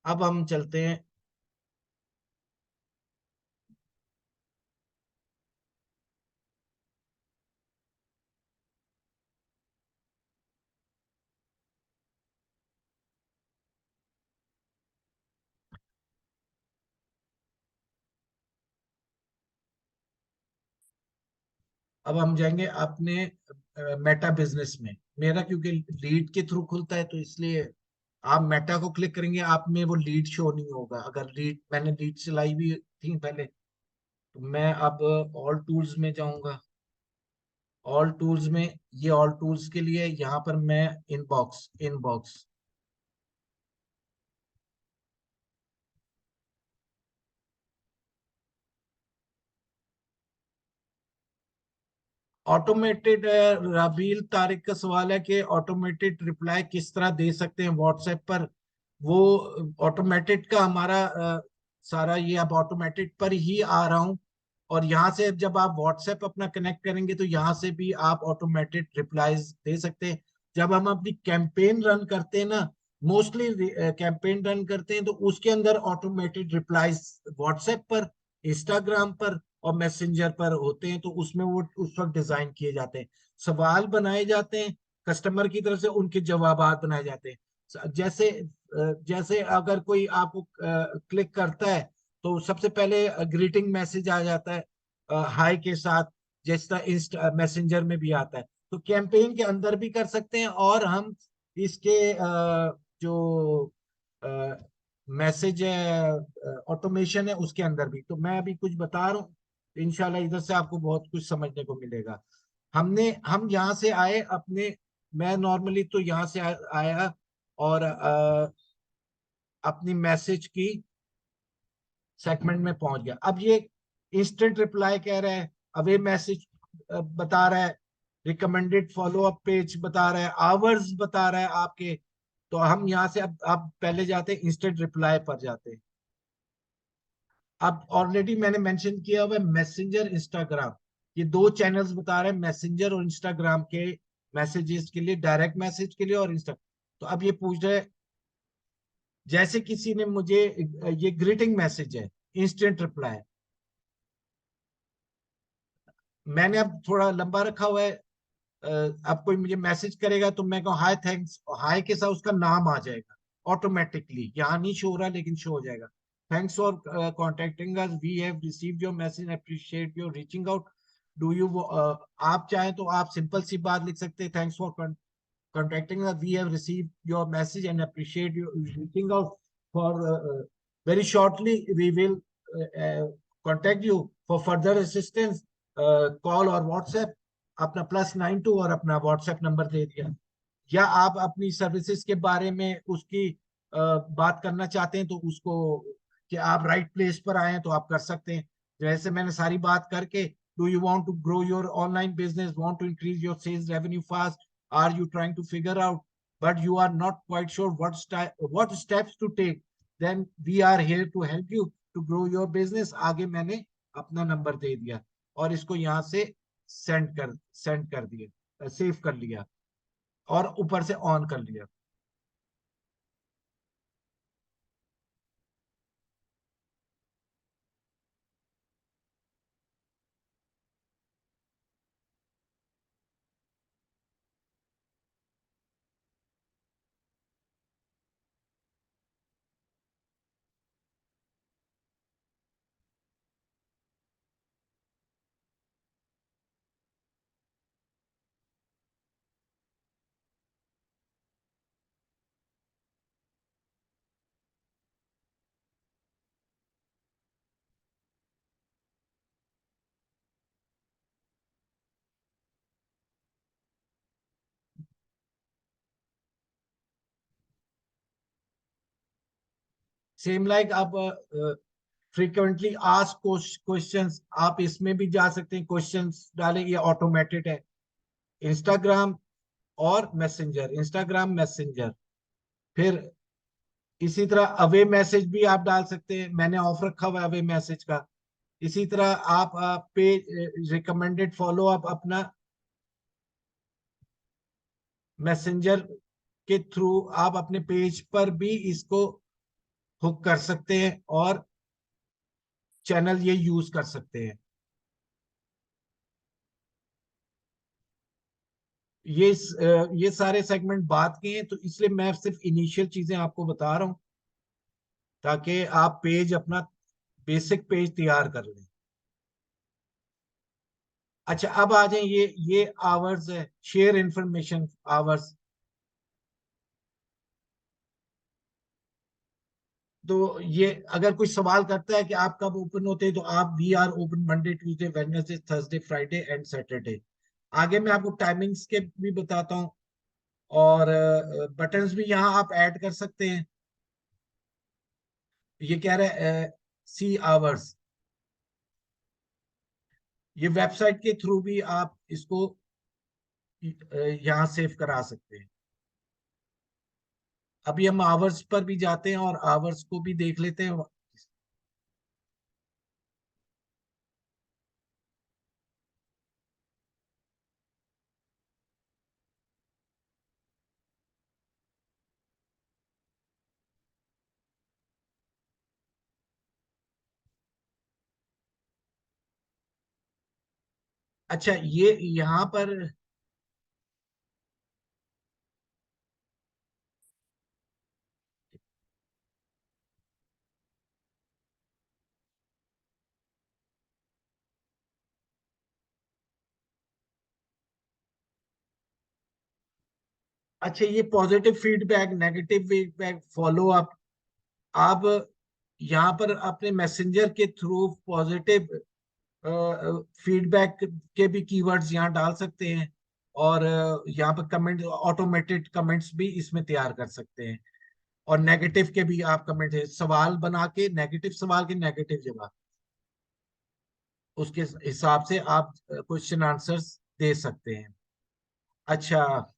अब हम चलते हैं, अब हम जाएंगे अपने मेटा बिजनेस में। मेरा क्योंकि लीड के थ्रू खुलता है, तो इसलिए आप मेटा को क्लिक करेंगे, आप में वो लीड शो नहीं होगा। अगर लीड, मैंने लीड चलाई भी थी पहले, तो मैं अब ऑल टूल्स में जाऊंगा। ऑल टूल्स में, ये ऑल टूल्स के लिए यहाँ पर मैं inbox inbox automated, Rabeel Tariq का सवाल है कि ऑटोमेटेड रिप्लाई किस तरह दे सकते हैं व्हाट्सएप पर। वो ऑटोमेटेड का हमारा सारा ये अब ऑटोमेटेड पर ही आ रहा हूँ। और यहाँ से जब आप व्हाट्सएप अपना कनेक्ट करेंगे तो यहाँ से भी आप ऑटोमेटेड रिप्लाईज दे सकते हैं। जब हम अपनी कैंपेन रन करते हैं ना, मोस्टली कैंपेन रन करते हैं, तो उसके अंदर ऑटोमेटेड रिप्लाईज व्हाट्सएप पर, इंस्टाग्राम पर और मैसेंजर पर होते हैं। तो उसमें वो उस वक्त डिजाइन किए जाते हैं, सवाल बनाए जाते हैं कस्टमर की तरफ से, उनके जवाबात बनाए जाते हैं। जैसे जैसे अगर कोई आपको क्लिक करता है तो सबसे पहले ग्रीटिंग मैसेज आ जाता है हाय के साथ, जिस तरह इंस्टा मैसेंजर में भी आता है। तो कैंपेन के अंदर भी कर सकते हैं, और हम इसके जो मैसेज है, ऑटोमेशन है, उसके अंदर भी। तो मैं अभी कुछ बता रहा हूँ, इंशाल्लाह इधर से आपको बहुत कुछ समझने को मिलेगा। हम यहाँ से आए अपने, मैं नॉर्मली तो यहाँ से आया और अपनी मैसेज की सेगमेंट में पहुंच गया। अब ये इंस्टेंट रिप्लाई कह रहा है, अवे मैसेज बता रहा है, रिकमेंडेड फॉलो अप पेज बता रहा है, आवर्स बता रहा है आपके। तो हम यहाँ से अब पहले जाते हैं, इंस्टेंट रिप्लाई पर जाते हैं। अब ऑलरेडी मैंने मेंशन किया हुआ है मैसेंजर, इंस्टाग्राम, ये दो चैनल्स बता रहे हैं मैसेंजर और इंस्टाग्राम के मैसेजेस के लिए, डायरेक्ट मैसेज के लिए और इंस्टा। तो अब ये पूछ रहे हैं, जैसे किसी ने मुझे, ये ग्रीटिंग मैसेज है, इंस्टेंट रिप्लाई, मैंने अब थोड़ा लंबा रखा हुआ है। अब कोई मुझे मैसेज करेगा तो मैं कहूँ हाय थैंक्स, हाय के साथ उसका नाम आ जाएगा ऑटोमेटिकली, यहाँ नहीं शो हो रहा लेकिन शो हो जाएगा। Thanks for contacting us, we have received your message, appreciate your reaching out. Do you, आप चाहें तो आप सिंपल सी बात लिख सकते हैं, thanks for contacting us. We have received your message and appreciate you reaching out. For very shortly, we will contact you for further assistance. Call or WhatsApp, अपना +92 और अपना WhatsApp नंबर दे दिया। या आप अपनी सर्विसेज के बारे में उसकी बात करना चाहते हैं तो उसको, कि आप राइट प्लेस पर आए हैं तो आप कर सकते हैं। जैसे मैंने सारी बात करके, do you want to grow your online business, want to increase your sales revenue fast, are you trying to figure out but you are not quite sure what steps to take, then we are here to help you to grow your business। आगे मैंने अपना number दे दिया और इसको यहाँ से send कर दिया, सेव कर लिया और ऊपर से ऑन कर लिया। सेम लाइक आप फ्रीक्वेंटली आस्क क्वेश्चंस, आप इसमें भी जा सकते हैं, क्वेश्चंस डालें, ये ऑटोमेटेड है। इंस्टाग्राम और मैसेंजर, इंस्टाग्राम मैसेंजर, फिर इसी तरह अवे मैसेज भी आप डाल सकते हैं, मैंने ऑफ रखा हुआ है अवे मैसेज का। इसी तरह आप पेज रिकमेंडेड फॉलो अप अपना मैसेंजर के थ्रू आप अपने पेज पर भी इसको हुक कर सकते हैं और चैनल ये यूज कर सकते हैं। ये सारे सेगमेंट बात के हैं, तो इसलिए मैं सिर्फ इनिशियल चीजें आपको बता रहा हूं ताकि आप पेज अपना बेसिक पेज तैयार कर लें। अच्छा, अब आ जाए, ये आवर्स है, शेयर इंफॉर्मेशन आवर्स। तो ये अगर कोई सवाल करता है कि आप कब ओपन होते हैं, तो आप, we are open Monday Tuesday Wednesday Thursday Friday and Saturday. आगे मैं आपको टाइमिंग्स के भी बताता हूँ, और बटन्स भी यहाँ आप ऐड कर सकते हैं। ये कह रहे हैं सी आवर्स, ये वेबसाइट के थ्रू भी आप इसको यहाँ सेव करा सकते हैं। अभी हम आवर्स पर भी जाते हैं और आवर्स को भी देख लेते हैं। अच्छा, ये यहाँ पर, अच्छा ये positive feedback, negative feedback, follow up, आप यहाँ पर अपने मैसेंजर के थ्रू पॉजिटिव फीडबैक के भी कीवर्ड्स यहाँ डाल सकते हैं। और यहाँ पर कमेंट, ऑटोमेटेड कमेंट्स भी इसमें तैयार कर सकते हैं। और नेगेटिव के भी आप कमेंट, सवाल बना के नेगेटिव सवाल के नेगेटिव जवाब, उसके हिसाब से आप क्वेश्चन आंसर्स दे सकते हैं। अच्छा,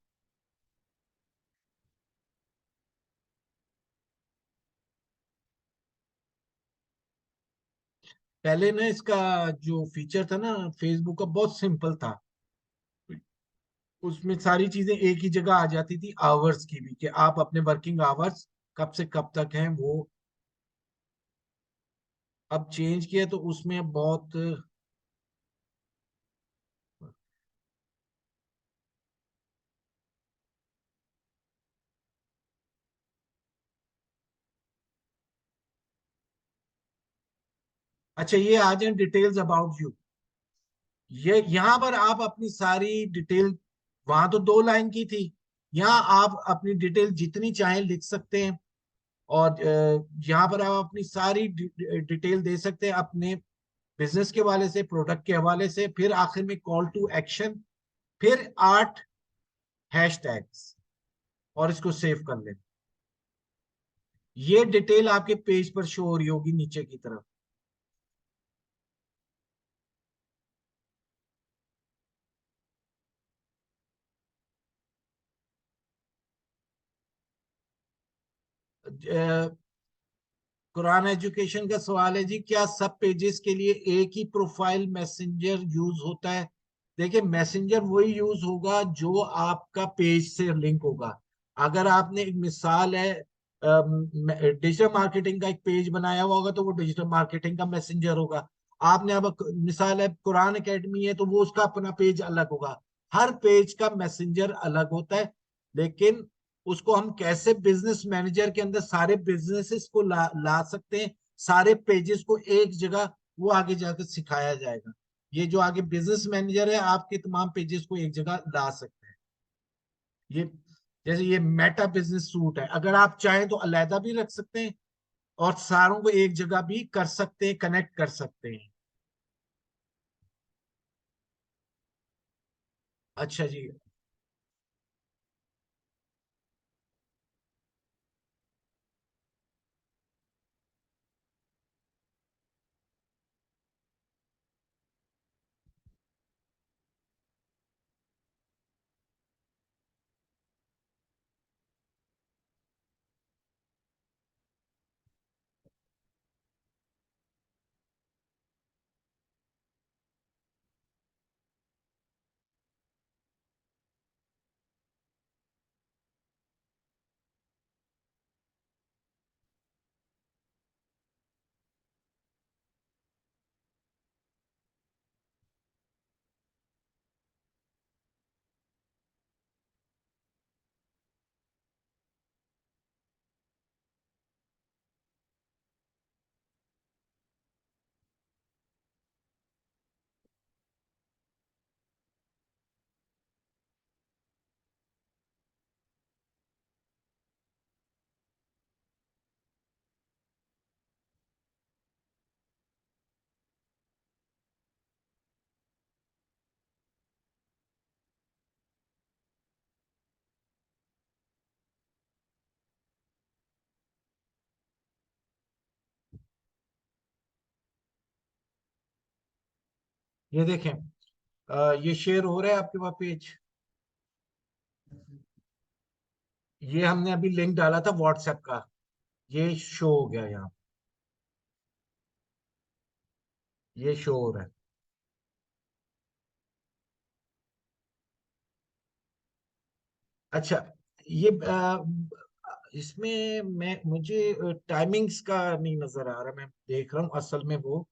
पहले ना इसका जो फीचर था ना फेसबुक का, बहुत सिंपल था। उसमें सारी चीजें एक ही जगह आ जाती थी, आवर्स की भी, कि आप अपने वर्किंग आवर्स कब से कब तक हैं वो। अब चेंज किया तो उसमें बहुत, अच्छा ये आ जाए डिटेल्स अबाउट यू। ये यहाँ पर आप अपनी सारी डिटेल, वहां तो 2 लाइन की थी, यहाँ आप अपनी डिटेल जितनी चाहें लिख सकते हैं। और यहाँ पर आप अपनी सारी डिटेल दे सकते हैं, अपने बिजनेस के हवाले से, प्रोडक्ट के हवाले से, फिर आखिर में कॉल टू एक्शन, फिर 8 हैशटैग्स, और इसको सेव कर लें। ये डिटेल आपके पेज पर शो हो रही होगी नीचे की तरफ। कुरान एजुकेशन का सवाल है जी, क्या सब पेजेस के लिए एक ही प्रोफाइल मैसेंजर यूज होता है? देखिए, मैसेंजर वही यूज होगा जो आपका पेज से लिंक होगा। अगर आपने, एक मिसाल है, डिजिटल मार्केटिंग का एक पेज बनाया हुआ होगा तो वो डिजिटल मार्केटिंग का मैसेंजर होगा। आपने अब मिसाल है कुरान एकेडमी है तो वो उसका अपना पेज अलग होगा। हर पेज का मैसेंजर अलग होता है। लेकिन उसको हम कैसे बिजनेस मैनेजर के अंदर सारे बिजनेसेस को ला सकते हैं, सारे पेजेस को एक जगह, वो आगे जाकर सिखाया जाएगा। ये जो आगे बिजनेस मैनेजर है आपके तमाम पेजेस को एक जगह ला सकते हैं। ये जैसे ये मेटा बिजनेस सूट है, अगर आप चाहें तो अलहदा भी रख सकते हैं और सारों को एक जगह भी कर सकते हैं, कनेक्ट कर सकते हैं। अच्छा जी। ये देखें, ये शेयर हो रहा है आपके पास पेज। ये हमने अभी लिंक डाला था व्हाट्सएप का, ये शो हो गया यहाँ, ये शो हो रहा है। अच्छा, ये इसमें मैं मुझे टाइमिंग्स का नहीं नजर आ रहा, मैं देख रहा हूँ असल में वो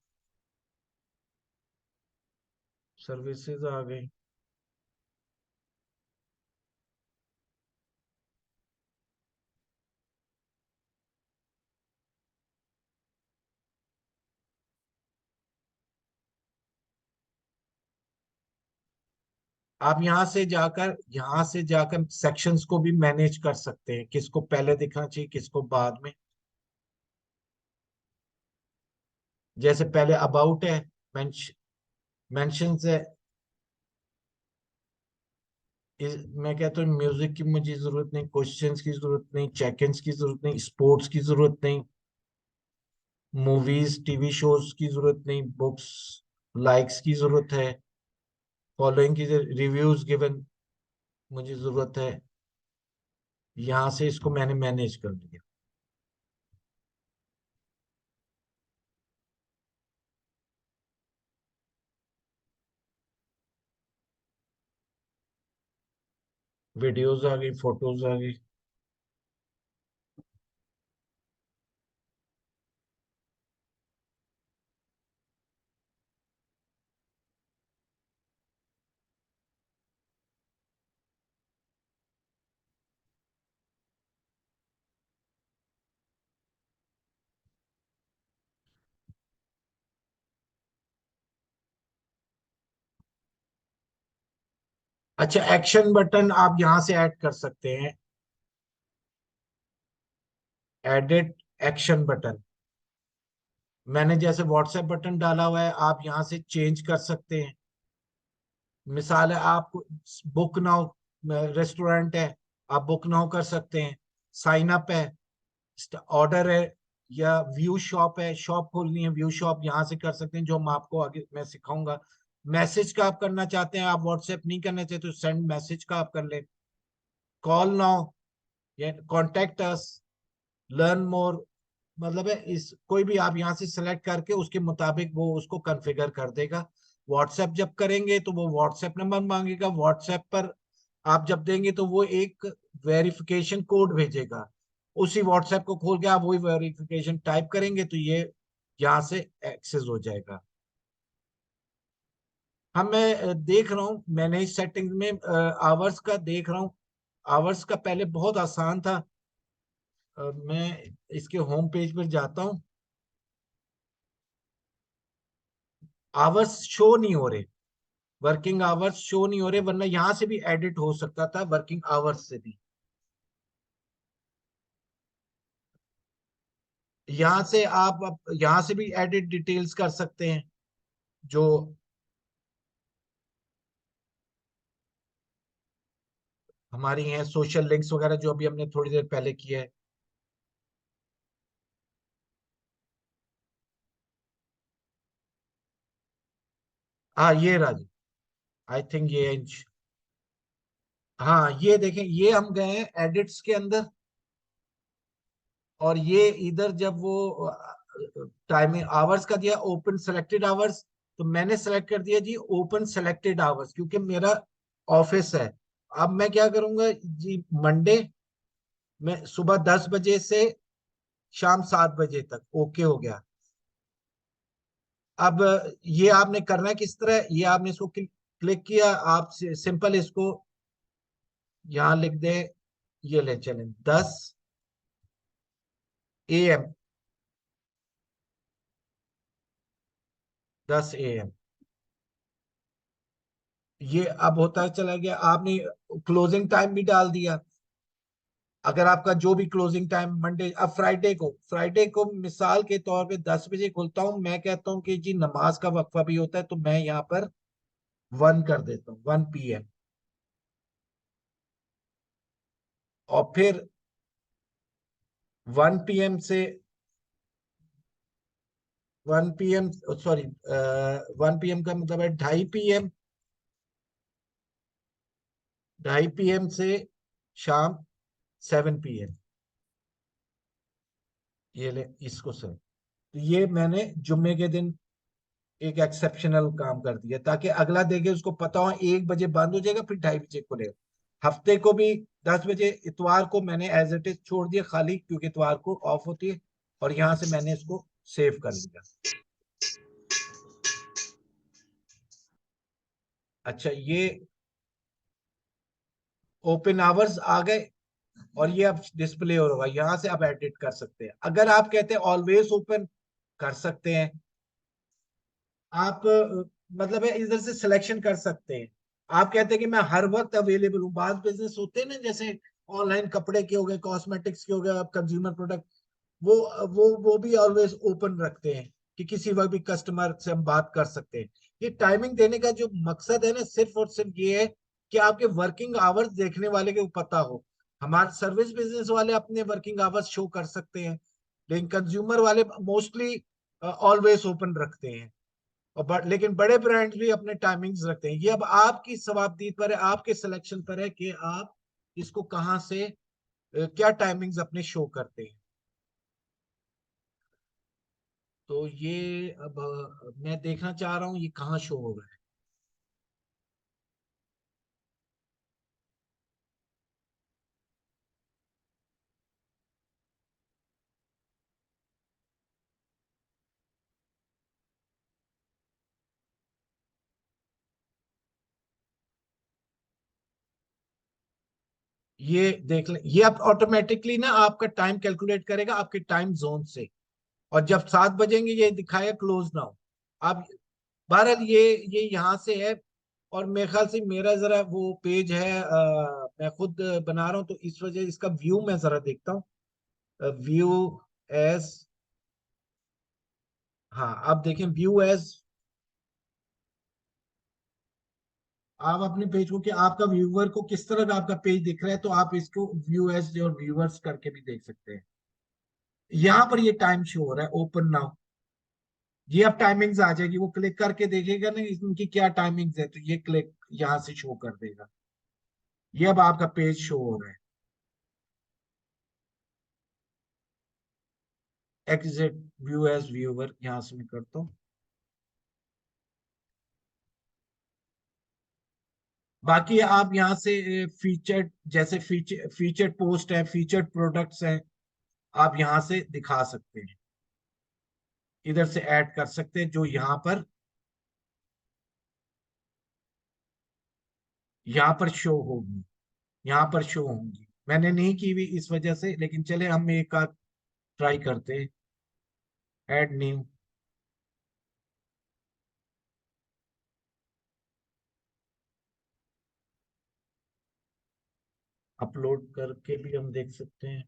सर्विसेज आ गई। आप यहाँ से जाकर सेक्शंस को भी मैनेज कर सकते हैं, किसको पहले दिखना चाहिए किसको बाद में। जैसे पहले अबाउट है, मेंशंस है, मैं कहता हूँ म्यूजिक की मुझे जरूरत नहीं, क्वेश्चंस की जरूरत नहीं, चेक इन की जरूरत नहीं, स्पोर्ट्स की जरूरत नहीं, मूवीज टीवी शोज की जरूरत नहीं, बुक्स लाइक्स की जरूरत है, फॉलोइंग की रिव्यूज गिवन मुझे जरूरत है। यहाँ से इसको मैंने मैनेज कर लिया। वीडियोस आ गई, फोटोज आ गई। अच्छा, एक्शन बटन आप यहाँ से ऐड कर सकते हैं, एडिट एक्शन बटन। मैंने जैसे व्हाट्सएप बटन डाला हुआ है, आप यहाँ से चेंज कर सकते हैं। मिसाल है, आप बुक नाउ रेस्टोरेंट है, आप बुक नाउ कर सकते हैं। साइन अप है, ऑर्डर है, या व्यू शॉप है, शॉप खोलनी है, व्यू शॉप यहाँ से कर सकते हैं, जो हम आपको आगे मैं सिखाऊंगा। मैसेज का आप करना चाहते हैं, आप व्हाट्सएप नहीं करना चाहते तो सेंड मैसेज का आप कर ले। कॉल नाउ या कॉन्टेक्ट अस, लर्न मोर, मतलब है इस कोई भी आप यहाँ से सेलेक्ट करके उसके मुताबिक वो उसको कॉन्फ़िगर कर देगा। व्हाट्सएप जब करेंगे तो वो व्हाट्सएप नंबर मांगेगा, व्हाट्सएप पर आप जब देंगे तो वो एक वेरिफिकेशन कोड भेजेगा। उसी व्हाट्सएप को खोल के आप वही वेरिफिकेशन टाइप करेंगे तो ये यहाँ से एक्सेस हो जाएगा। हाँ, मैं देख रहा हूँ, मैंने इस सेटिंग में आवर्स का देख रहा हूँ। आवर्स का पहले बहुत आसान था। मैं इसके होम पेज पर जाता हूँ, आवर्स शो नहीं हो रहे, वर्किंग आवर्स शो नहीं हो रहे, वरना यहां से भी एडिट हो सकता था वर्किंग आवर्स से भी। यहाँ से आप यहाँ से भी एडिट डिटेल्स कर सकते हैं, जो हमारी हैं सोशल लिंक्स वगैरह, जो अभी हमने थोड़ी देर पहले किया है। हाँ, ये राजी, आई थिंक ये हाँ, ये देखें, ये हम गए हैं एडिट्स के अंदर, और ये इधर जब वो टाइमिंग आवर्स का दिया, ओपन सेलेक्टेड आवर्स, तो मैंने सेलेक्ट कर दिया जी ओपन सेलेक्टेड आवर्स, क्योंकि मेरा ऑफिस है। अब मैं क्या करूंगा जी, मंडे में सुबह 10 बजे से शाम 7 बजे तक, ओके हो गया। अब ये आपने करना है किस तरह, ये आपने इसको क्लिक किया, आप सिंपल इसको यहाँ लिख दे, ये ले चलें 10 AM, 10 AM। ये अब होता चला गया, आपने क्लोजिंग टाइम भी डाल दिया। अगर आपका जो भी क्लोजिंग टाइम मंडे, अब फ्राइडे को मिसाल के तौर पे 10 बजे खुलता हूँ, मैं कहता हूँ कि जी नमाज का वक्फा भी होता है, तो मैं यहाँ पर 1 कर देता हूँ, 1 PM। और फिर 1 PM से 1 PM, सॉरी 1 PM का मतलब है 2:30 PM, 2:30 PM से शाम 7 PM। ये ले इसको सर, तो ये मैंने जुम्मे के दिन एक एक्सेप्शनल काम कर दिया ताकि अगला देखे, उसको पता हो 1 बजे बंद हो जाएगा फिर 2:30 बजे खुलेगा। हफ्ते को भी 10 बजे, इतवार को मैंने एज इट इज छोड़ दिया खाली, क्योंकि इतवार को ऑफ होती है, और यहां से मैंने इसको सेव कर लिया। अच्छा, ये ओपन आवर्स आ गए, और ये अब डिस्प्ले होगा, यहां से आप एडिट कर सकते हैं। अगर आप कहते हैं ऑलवेज ओपन, कर सकते हैं आप, मतलब है इधर से सिलेक्शन कर सकते हैं। आप कहते हैं कि मैं हर वक्त अवेलेबल हूँ, बाद बिजनेस होते हैं ना, जैसे ऑनलाइन कपड़े के हो गए, कॉस्मेटिक्स के हो गए, अब कंज्यूमर प्रोडक्ट, वो वो भी ऑलवेज ओपन रखते हैं कि किसी वक्त भी कस्टमर से हम बात कर सकते हैं। ये टाइमिंग देने का जो मकसद है ना, सिर्फ और सिर्फ ये है कि आपके वर्किंग आवर्स देखने वाले को पता हो। हमारे सर्विस बिजनेस वाले अपने वर्किंग आवर्स शो कर सकते हैं, लेकिन कंज्यूमर वाले मोस्टली ऑलवेज ओपन रखते हैं। और लेकिन बड़े ब्रांड्स भी अपने टाइमिंग्स रखते हैं। ये अब आपकी सवाबदीद पर है, आपके सिलेक्शन पर है कि आप इसको कहाँ से क्या टाइमिंग्स अपने शो करते हैं। तो ये अब मैं देखना चाह रहा हूँ ये कहाँ शो हो रहा है। ये देख लें, ये अब ऑटोमेटिकली ना आपका टाइम कैलकुलेट करेगा आपके टाइम जोन से, और जब 7 बजेंगे ये दिखाएगा क्लोज नाउ। अब बहरहाल ये यहाँ से है, और मेरे ख्याल से मेरा जरा वो पेज है, मैं खुद बना रहा हूँ, तो इस वजह इसका व्यू मैं जरा देखता हूँ। व्यू एज, हाँ आप देखें व्यू एज, आप अपने पेज को, कि आपका व्यूअर को किस तरह का आपका पेज दिख रहा है, तो आप इसको व्यू एज और व्यूअर्स करके भी देख सकते हैं। यहाँ पर ये टाइम शो हो रहा है ओपन नाउ, ये अब टाइमिंग्स आ जाएगी, वो क्लिक करके देखेगा ना इनकी क्या टाइमिंग्स है, तो ये क्लिक यहाँ से शो कर देगा। ये अब आपका पेज शो हो रहा है। एग्जिट व्यू एज व्यूअर यहाँ से मैं करता हूँ। बाकी आप यहाँ से फीचर्ड, जैसे फीचर्ड पोस्ट है, फीचर्ड प्रोडक्ट्स हैं, आप यहाँ से दिखा सकते हैं, इधर से ऐड कर सकते हैं, जो यहाँ पर शो होगी, यहाँ पर शो होंगी। मैंने नहीं की हुई इस वजह से, लेकिन चले हम एक आध ट्राई करते हैं। ऐड न्यू, अपलोड करके भी हम देख सकते हैं।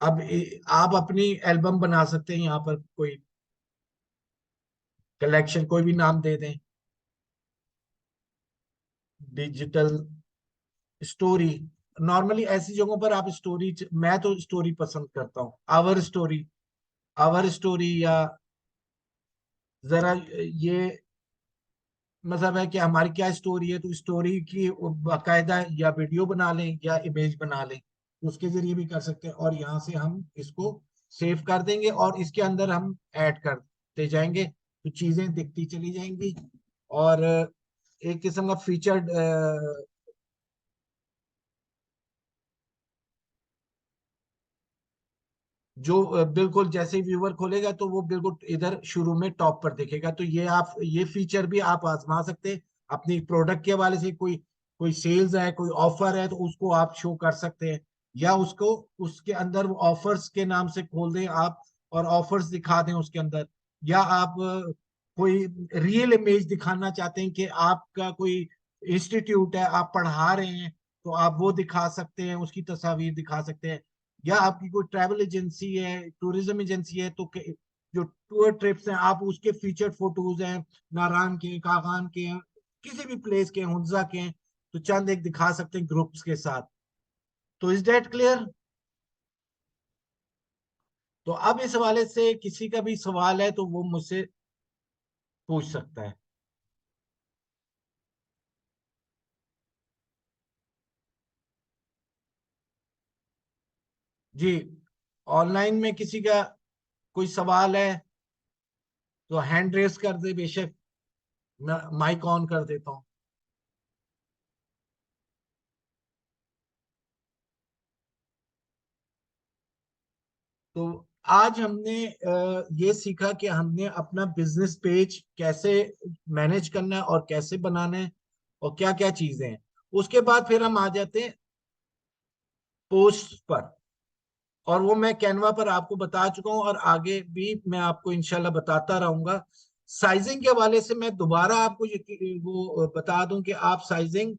अब आप अपनी एल्बम बना सकते हैं, यहाँ पर कोई कलेक्शन कोई भी नाम दे दें, डिजिटल स्टोरी। नॉर्मली ऐसी जगहों पर आप स्टोरी, मैं तो स्टोरी पसंद करता हूँ, आवर स्टोरी, आवर स्टोरी, या जरा ये मतलब है कि हमारी क्या स्टोरी है, तो स्टोरी की बाकायदा या वीडियो बना लें या इमेज बना लें, उसके जरिए भी कर सकते हैं। और यहाँ से हम इसको सेव कर देंगे, और इसके अंदर हम ऐड करते जाएंगे, तो चीजें दिखती चली जाएंगी। और एक किस्म का फीचर्ड, जो बिल्कुल जैसे व्यूअर खोलेगा तो वो बिल्कुल इधर शुरू में टॉप पर दिखेगा। तो ये आप, ये फीचर भी आप आजमा सकते हैं अपनी प्रोडक्ट के हवाले से। कोई कोई सेल्स है, कोई ऑफर है, तो उसको आप शो कर सकते हैं, या उसको उसके अंदर ऑफर्स के नाम से खोल दें आप, और ऑफर्स दिखा दें उसके अंदर। या आप कोई रियल इमेज दिखाना चाहते हैं कि आपका कोई इंस्टीट्यूट है, आप पढ़ा रहे हैं, तो आप वो दिखा सकते हैं, उसकी तस्वीर दिखा सकते हैं। या आपकी कोई ट्रैवल एजेंसी है, टूरिज्म एजेंसी है, तो जो टूर ट्रिप्स हैं आप उसके फीचर्ड फोटोज हैं, नारायण के, कागान के हैं, किसी भी प्लेस के, हुंजा के हैं, तो चंद एक दिखा सकते हैं ग्रुप्स के साथ। तो इज दैट क्लियर? तो अब इस हवाले से किसी का भी सवाल है तो वो मुझसे पूछ सकता है। जी, ऑनलाइन में किसी का कोई सवाल है तो हैंड रेस कर दे, बेशक मैं माइक ऑन कर देता हूँ। तो आज हमने ये सीखा कि हमने अपना बिजनेस पेज कैसे मैनेज करना है और कैसे बनाना है और क्या क्या चीजें हैं। उसके बाद फिर हम आ जाते हैं पोस्ट पर, और वो मैं कैनवा पर आपको बता चुका हूं और आगे भी मैं आपको इंशाल्लाह बताता रहूंगा। साइजिंग के हवाले से मैं दोबारा आपको वो बता दूं कि आप साइजिंग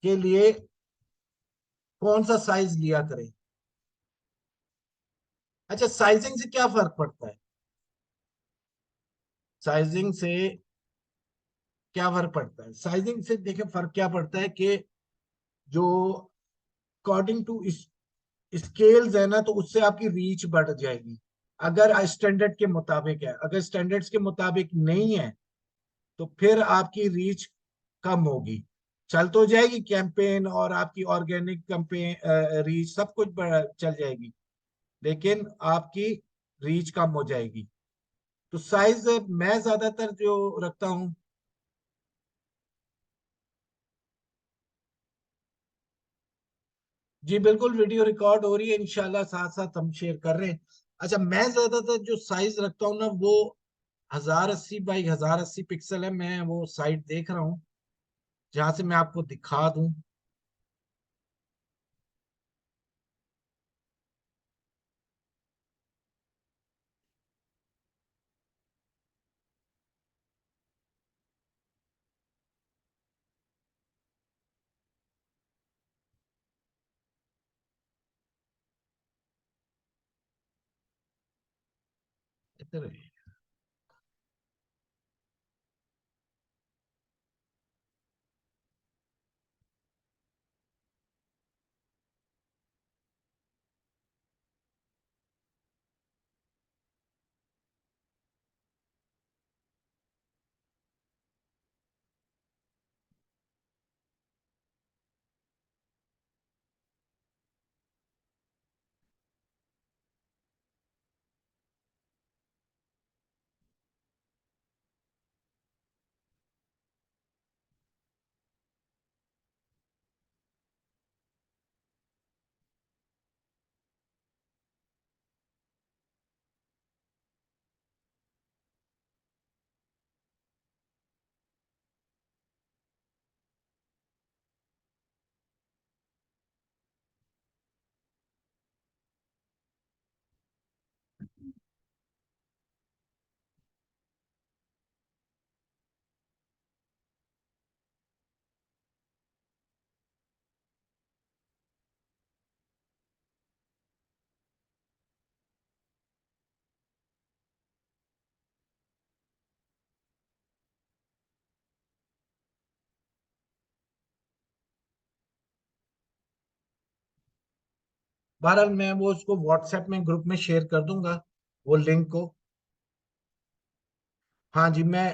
के लिए कौन सा साइज लिया करें। अच्छा, साइजिंग से क्या फर्क पड़ता है? साइजिंग से क्या फर्क पड़ता है? साइजिंग से देखिए फर्क क्या पड़ता है कि जो अकॉर्डिंग टू स्केल्स है ना, तो उससे आपकी रीच बढ़ जाएगी। अगर स्टैंडर्ड के मुताबिक है, अगर स्टैंडर्ड्स के मुताबिक नहीं है तो फिर आपकी रीच कम होगी। चल तो जाएगी कैंपेन और आपकी ऑर्गेनिक कैंपेन, रीच सब कुछ चल जाएगी, लेकिन आपकी रीच कम हो जाएगी। तो साइज मैं ज्यादातर जो रखता हूँ। जी बिल्कुल, वीडियो रिकॉर्ड हो रही है, इंशाल्लाह साथ साथ हम शेयर कर रहे हैं। अच्छा, मैं ज्यादातर जो साइज रखता हूँ ना वो 1080 बाई 1080 पिक्सल है। मैं वो साइट देख रहा हूँ जहां से मैं आपको दिखा दूं। इधर है। बहरहाल मैं वो उसको व्हाट्सएप में ग्रुप में शेयर कर दूंगा, वो लिंक को। हाँ जी, मैं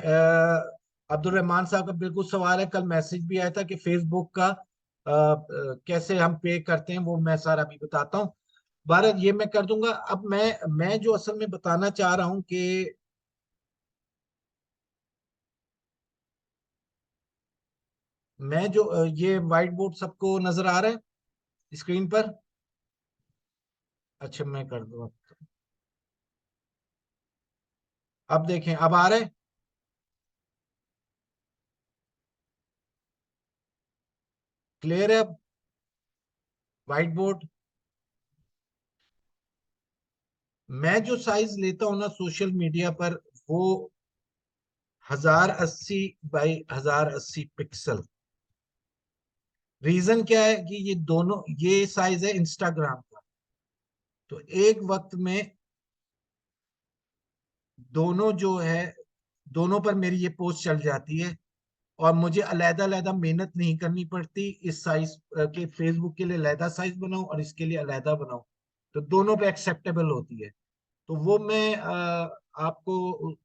अब्दुल रहमान साहब का बिल्कुल सवाल है। कल मैसेज भी आया था कि फेसबुक का कैसे हम पे करते हैं, वो मैं सारा भी बताता हूँ। भारत ये मैं कर दूंगा। अब मैं जो असल में बताना चाह रहा हूँ कि मैं जो ये व्हाइट बोर्ड सबको नजर आ रहा है स्क्रीन पर? अच्छा, मैं कर दूँ। अब देखें, अब आ रहे, क्लियर है अब व्हाइट बोर्ड? मैं जो साइज लेता हूँ ना सोशल मीडिया पर, वो 1080 बाई 1080 पिक्सल। रीजन क्या है कि ये दोनों, ये साइज है इंस्टाग्राम का, तो एक वक्त में दोनों जो है, दोनों पर मेरी ये पोस्ट चल जाती है, और मुझे अलहदा अलहदा मेहनत नहीं करनी पड़ती इस साइज के, फेसबुक के लिए अलहदा साइज बनाऊं और इसके लिए अलहदा बनाऊं, तो दोनों पे एक्सेप्टेबल होती है। तो वो मैं आपको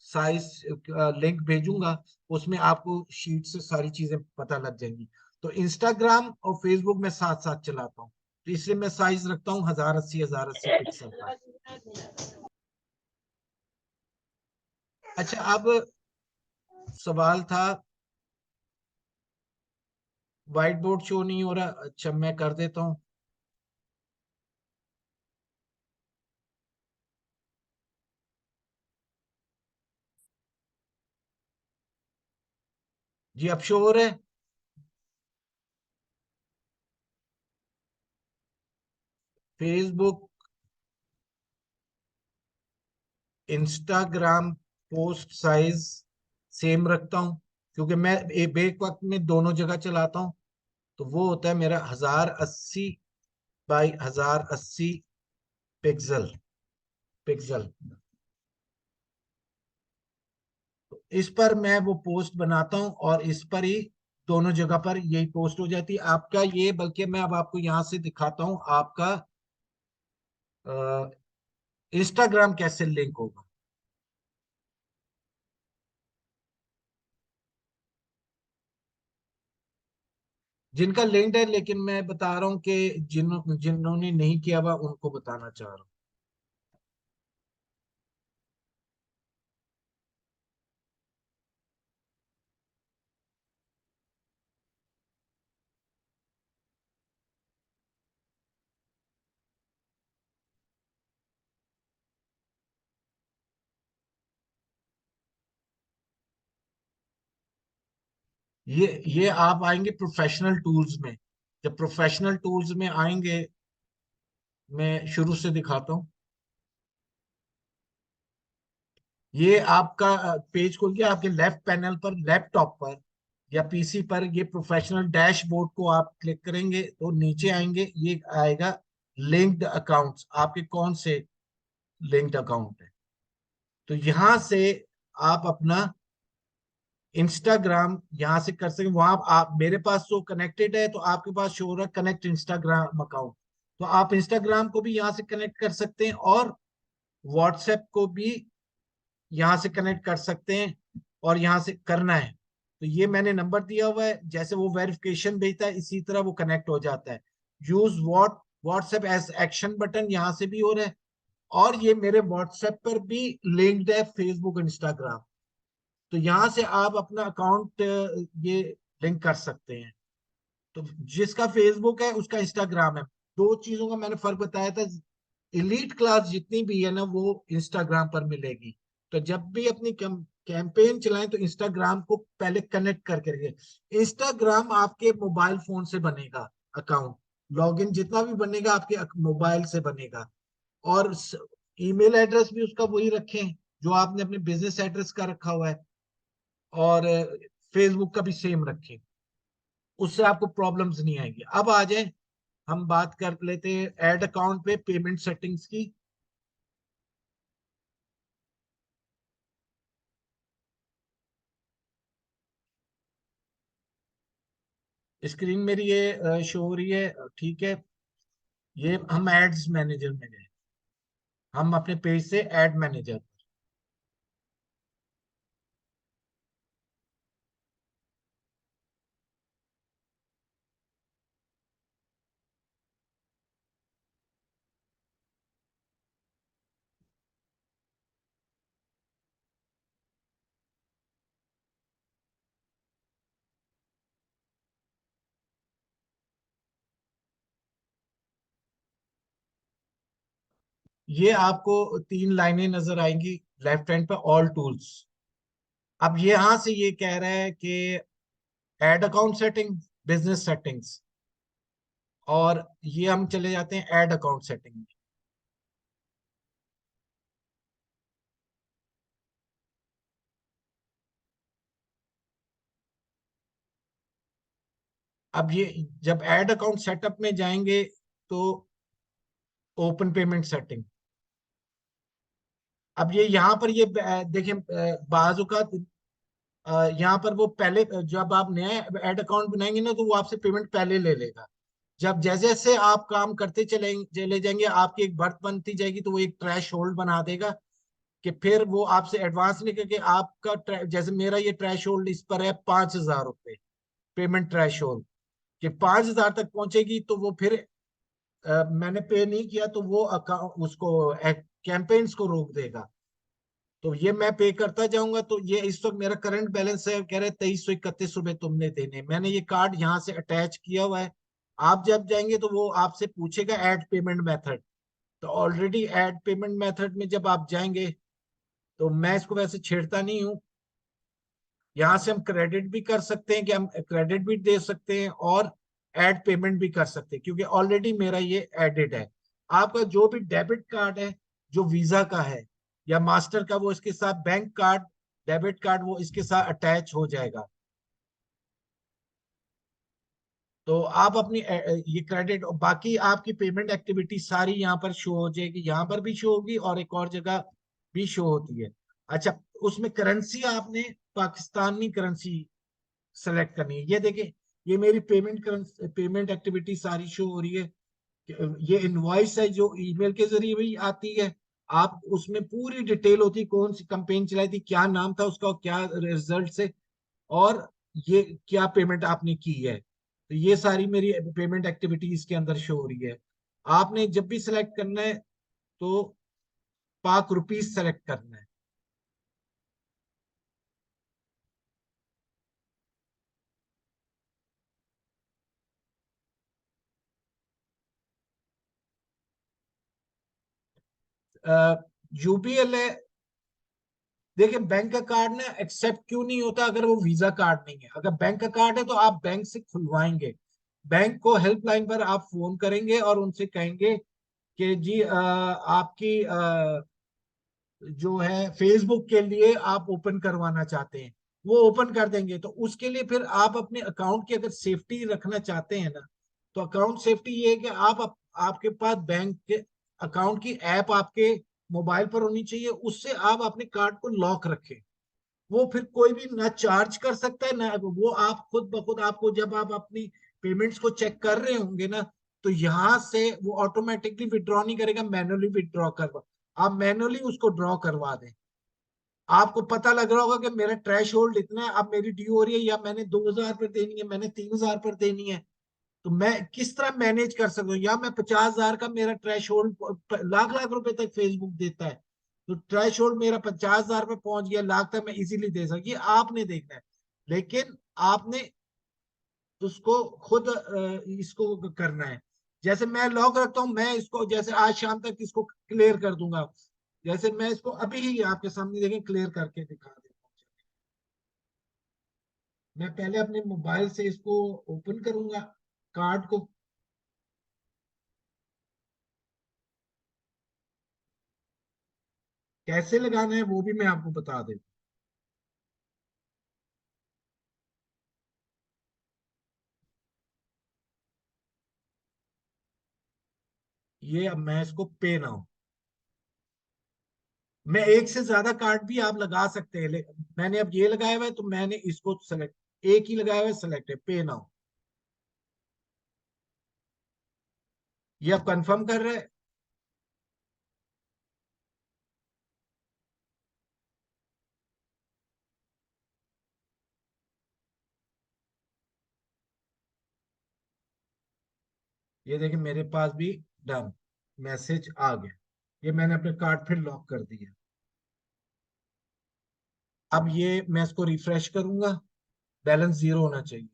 साइज लिंक भेजूंगा, उसमें आपको शीट से सारी चीजें पता लग जाएंगी। तो इंस्टाग्राम और फेसबुक में साथ साथ चलाता हूँ, तो इसलिए मैं साइज रखता हूँ 1080 पिक्सल का। अच्छा, अब सवाल था, व्हाइट बोर्ड शो नहीं हो रहा, अच्छा मैं कर देता हूँ। जी अब शो हो रहा है। Facebook, Instagram post size same रखता हूँ, क्योंकि मैं एक वक्त में दोनों जगह चलाता हूँ। तो वो होता है मेरा 1080 बाई 1080 पिक्सल पिक्सल। तो इस पर मैं वो पोस्ट बनाता हूँ, और इस पर ही दोनों जगह पर यही पोस्ट हो जाती है आपका ये। बल्कि मैं अब आपको यहां से दिखाता हूँ आपका इंस्टाग्राम कैसे लिंक होगा। जिनका लिंक्ड है, लेकिन मैं बता रहा हूँ कि जिन्होंने नहीं किया हुआ उनको बताना चाह रहा हूँ। ये आप आएंगे प्रोफेशनल टूल्स में। जब प्रोफेशनल टूल्स में आएंगे, मैं शुरू से दिखाता हूँ। ये आपका पेज खुल गया आपके लेफ्ट पैनल पर, लैपटॉप पर या पीसी पर। ये प्रोफेशनल डैशबोर्ड को आप क्लिक करेंगे तो नीचे आएंगे, ये आएगा लिंक्ड अकाउंट्स, आपके कौन से लिंक्ड अकाउंट है। तो यहां से आप अपना इंस्टाग्राम यहां से कर सकते, वहां आप, मेरे पास तो कनेक्टेड है, तो आपके पास शो हो रहा है कनेक्ट इंस्टाग्राम अकाउंट। तो आप इंस्टाग्राम को भी यहां से कनेक्ट कर सकते हैं, और व्हाट्सएप को भी यहां से कनेक्ट कर सकते हैं, और यहां से करना है। तो ये मैंने नंबर दिया हुआ है, जैसे वो वेरिफिकेशन भेजता है इसी तरह वो कनेक्ट हो जाता है। Use WhatsApp as action button यहां से भी हो रहा है, और ये मेरे व्हाट्सएप पर भी लिंक्ड है फेसबुक इंस्टाग्राम। तो यहां से आप अपना अकाउंट ये लिंक कर सकते हैं। तो जिसका फेसबुक है उसका इंस्टाग्राम है। दो चीजों का मैंने फर्क बताया था। एलीट क्लास जितनी भी है ना, वो इंस्टाग्राम पर मिलेगी। तो जब भी अपनी कैंपेन चलाएं तो इंस्टाग्राम को पहले कनेक्ट करके रखिए। इंस्टाग्राम आपके मोबाइल फोन से बनेगा अकाउंट, लॉगिन जितना भी बनेगा आपके मोबाइल से बनेगा। और ईमेल एड्रेस भी उसका वही रखें जो आपने अपने बिजनेस एड्रेस का रखा हुआ है, और फेसबुक का भी सेम रखें, उससे आपको प्रॉब्लम्स नहीं आएंगी। अब आ जाए, हम बात कर लेते हैं ऐड अकाउंट पे पेमेंट सेटिंग्स की। स्क्रीन मेरी ये शो हो रही है, ठीक है। ये हम एड्स मैनेजर में गए, हम अपने पेज से एड मैनेजर। ये आपको तीन लाइनें नजर आएंगी लेफ्ट हैंड पे, ऑल टूल्स। अब यहां से ये कह रहा है कि ad account setting, business settings, और ये हम चले जाते हैं एड अकाउंट सेटिंग में। अब ये जब ऐड अकाउंट सेटअप में जाएंगे तो ओपन पेमेंट सेटिंग, अब ये यहाँ पर ये देखिए बाजू का यहाँ पर वो पहले जब आप नया ऐड अकाउंट बनाएंगे ना तो वो आपसे पेमेंट पहले ले लेगा। जब जैसे जैसे आप काम करते चले जाएंगे आपकी एक बढ़त बनती जाएगी तो वो एक ट्रैश होल्ड बना देगा कि फिर वो आपसे एडवांस लेकर के आपका जैसे मेरा ये ट्रैश होल्ड इस पर है 5,000 रुपये पेमेंट ट्रैश होल्ड, कि 5,000 तक पहुंचेगी तो वो फिर मैंने पे नहीं किया तो वो अकाउंट उसको कैंपेन्स को रोक देगा। तो ये मैं पे करता जाऊंगा तो ये इस वक्त मेरा करंट बैलेंस है, कह रहे 2,331 रुपए तुमने देने, मैंने ये कार्ड यहाँ से अटैच किया हुआ है। आप जब जाएंगे तो वो आपसे पूछेगा ऐड पेमेंट मेथड, तो ऑलरेडी ऐड पेमेंट मेथड में जब आप जाएंगे तो मैं इसको वैसे छेड़ता नहीं हूँ। यहाँ से हम क्रेडिट भी कर सकते हैं कि हम क्रेडिट भी दे सकते हैं और ऐड पेमेंट भी कर सकते हैं क्योंकि ऑलरेडी मेरा ये एडेड है। आपका जो भी डेबिट कार्ड है जो वीजा का है या मास्टर का वो इसके साथ बैंक कार्ड डेबिट कार्ड वो इसके साथ अटैच हो जाएगा। तो आप अपनी ये क्रेडिट और बाकी आपकी पेमेंट एक्टिविटी सारी यहाँ पर शो हो जाएगी, यहाँ पर भी शो होगी और एक और जगह भी शो होती है। अच्छा, उसमें करेंसी आपने पाकिस्तानी करेंसी सेलेक्ट करनी है। ये देखिए ये मेरी पेमेंट एक्टिविटी सारी शो हो रही है। ये इनवॉइस है जो ईमेल के जरिए भी आती है, आप उसमें पूरी डिटेल होती है कौन सी कंपेन चलाई थी, क्या नाम था उसका, क्या रिजल्ट से, और ये क्या पेमेंट आपने की है। तो ये सारी मेरी पेमेंट एक्टिविटीज के अंदर शो हो रही है। आपने जब भी सिलेक्ट करना है तो पाक रुपीस सेलेक्ट करना है। यूबीएल है, देखिए बैंक का कार्ड ना एक्सेप्ट क्यों नहीं होता अगर वो वीजा कार्ड नहीं है। अगर बैंक का कार्ड है तो आप बैंक से खुलवाएंगे, बैंक को हेल्पलाइन पर आप फोन करेंगे और उनसे कहेंगे कि जी आपकी जो है फेसबुक के लिए आप ओपन करवाना चाहते हैं, वो ओपन कर देंगे। तो उसके लिए फिर आप अपने अकाउंट की अगर सेफ्टी रखना चाहते हैं ना तो अकाउंट सेफ्टी ये है कि आपके पास बैंक के अकाउंट की ऐप आपके मोबाइल पर होनी चाहिए, उससे आप अपने कार्ड को लॉक रखें। वो फिर कोई भी ना चार्ज कर सकता है ना वो, आप खुद ब खुद आपको जब आप अपनी पेमेंट्स को चेक कर रहे होंगे ना तो यहाँ से वो ऑटोमेटिकली विड्रॉ नहीं करेगा, मैनुअली विड्रॉ करवा, आप मैनुअली उसको ड्रॉ करवा दें। आपको पता लग रहा होगा कि मेरा ट्रैश होल्ड इतना है, अब मेरी ड्यू हो रही है या मैंने 2,000 पर देनी है, मैंने 3,000 पर देनी है, तो मैं किस तरह मैनेज कर सकता हूँ। या मैं 50,000 का मेरा ट्रैश होल्ड, लाख लाख रुपए तक फेसबुक देता है, तो ट्रैश होल्ड मेरा 50,000 पे पहुंच गया, लाख तक मैं इजीली दे सकती, ये आपने देखना है। लेकिन आपने उसको खुद इसको करना है। जैसे मैं लॉक रखता हूँ, मैं इसको जैसे आज शाम तक इसको क्लियर कर दूंगा, जैसे मैं इसको अभी ही आपके सामने देखें क्लियर करके दिखा देता हूँ। मैं पहले अपने मोबाइल से इसको ओपन करूंगा कार्ड को, कैसे लगाना है वो भी मैं आपको बता देता हूँ। ये अब मैं इसको पे नाउ, मैं एक से ज्यादा कार्ड भी आप लगा सकते हैं, मैंने अब ये लगाया हुआ है तो मैंने इसको सेलेक्ट एक ही लगाया हुआ है, सेलेक्ट है पे नाउ। ये अब कंफर्म कर रहे हैं। ये देखिए मेरे पास भी डन मैसेज आ गया, ये मैंने अपने कार्ड फिर लॉक कर दिया। अब ये मैं इसको रिफ्रेश करूंगा, बैलेंस जीरो होना चाहिए।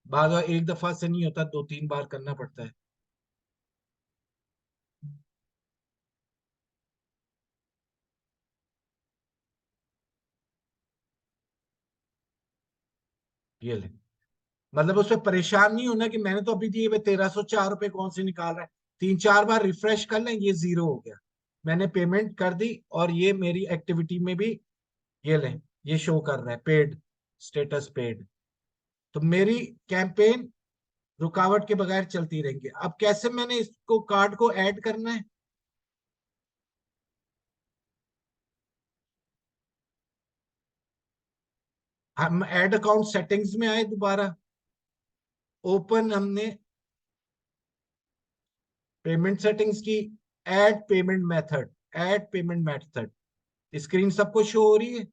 बाद एक दफा से नहीं होता, 2-3 बार करना पड़ता है। ये ले, मतलब उसमें परेशान नहीं होना कि मैंने तो अभी दिए हुए 1,304 रुपए कौन से निकाल रहा है। 3-4 बार रिफ्रेश कर लें, ये जीरो हो गया, मैंने पेमेंट कर दी और ये मेरी एक्टिविटी में भी ये लें, ये शो कर रहा है पेड, स्टेटस पेड। तो मेरी कैंपेन रुकावट के बगैर चलती रहेंगी। अब कैसे मैंने इसको कार्ड को ऐड करना है, हम ऐड अकाउंट सेटिंग्स में आए, दोबारा ओपन हमने पेमेंट सेटिंग्स की, add payment method, add payment method, screen सबको शो हो रही है।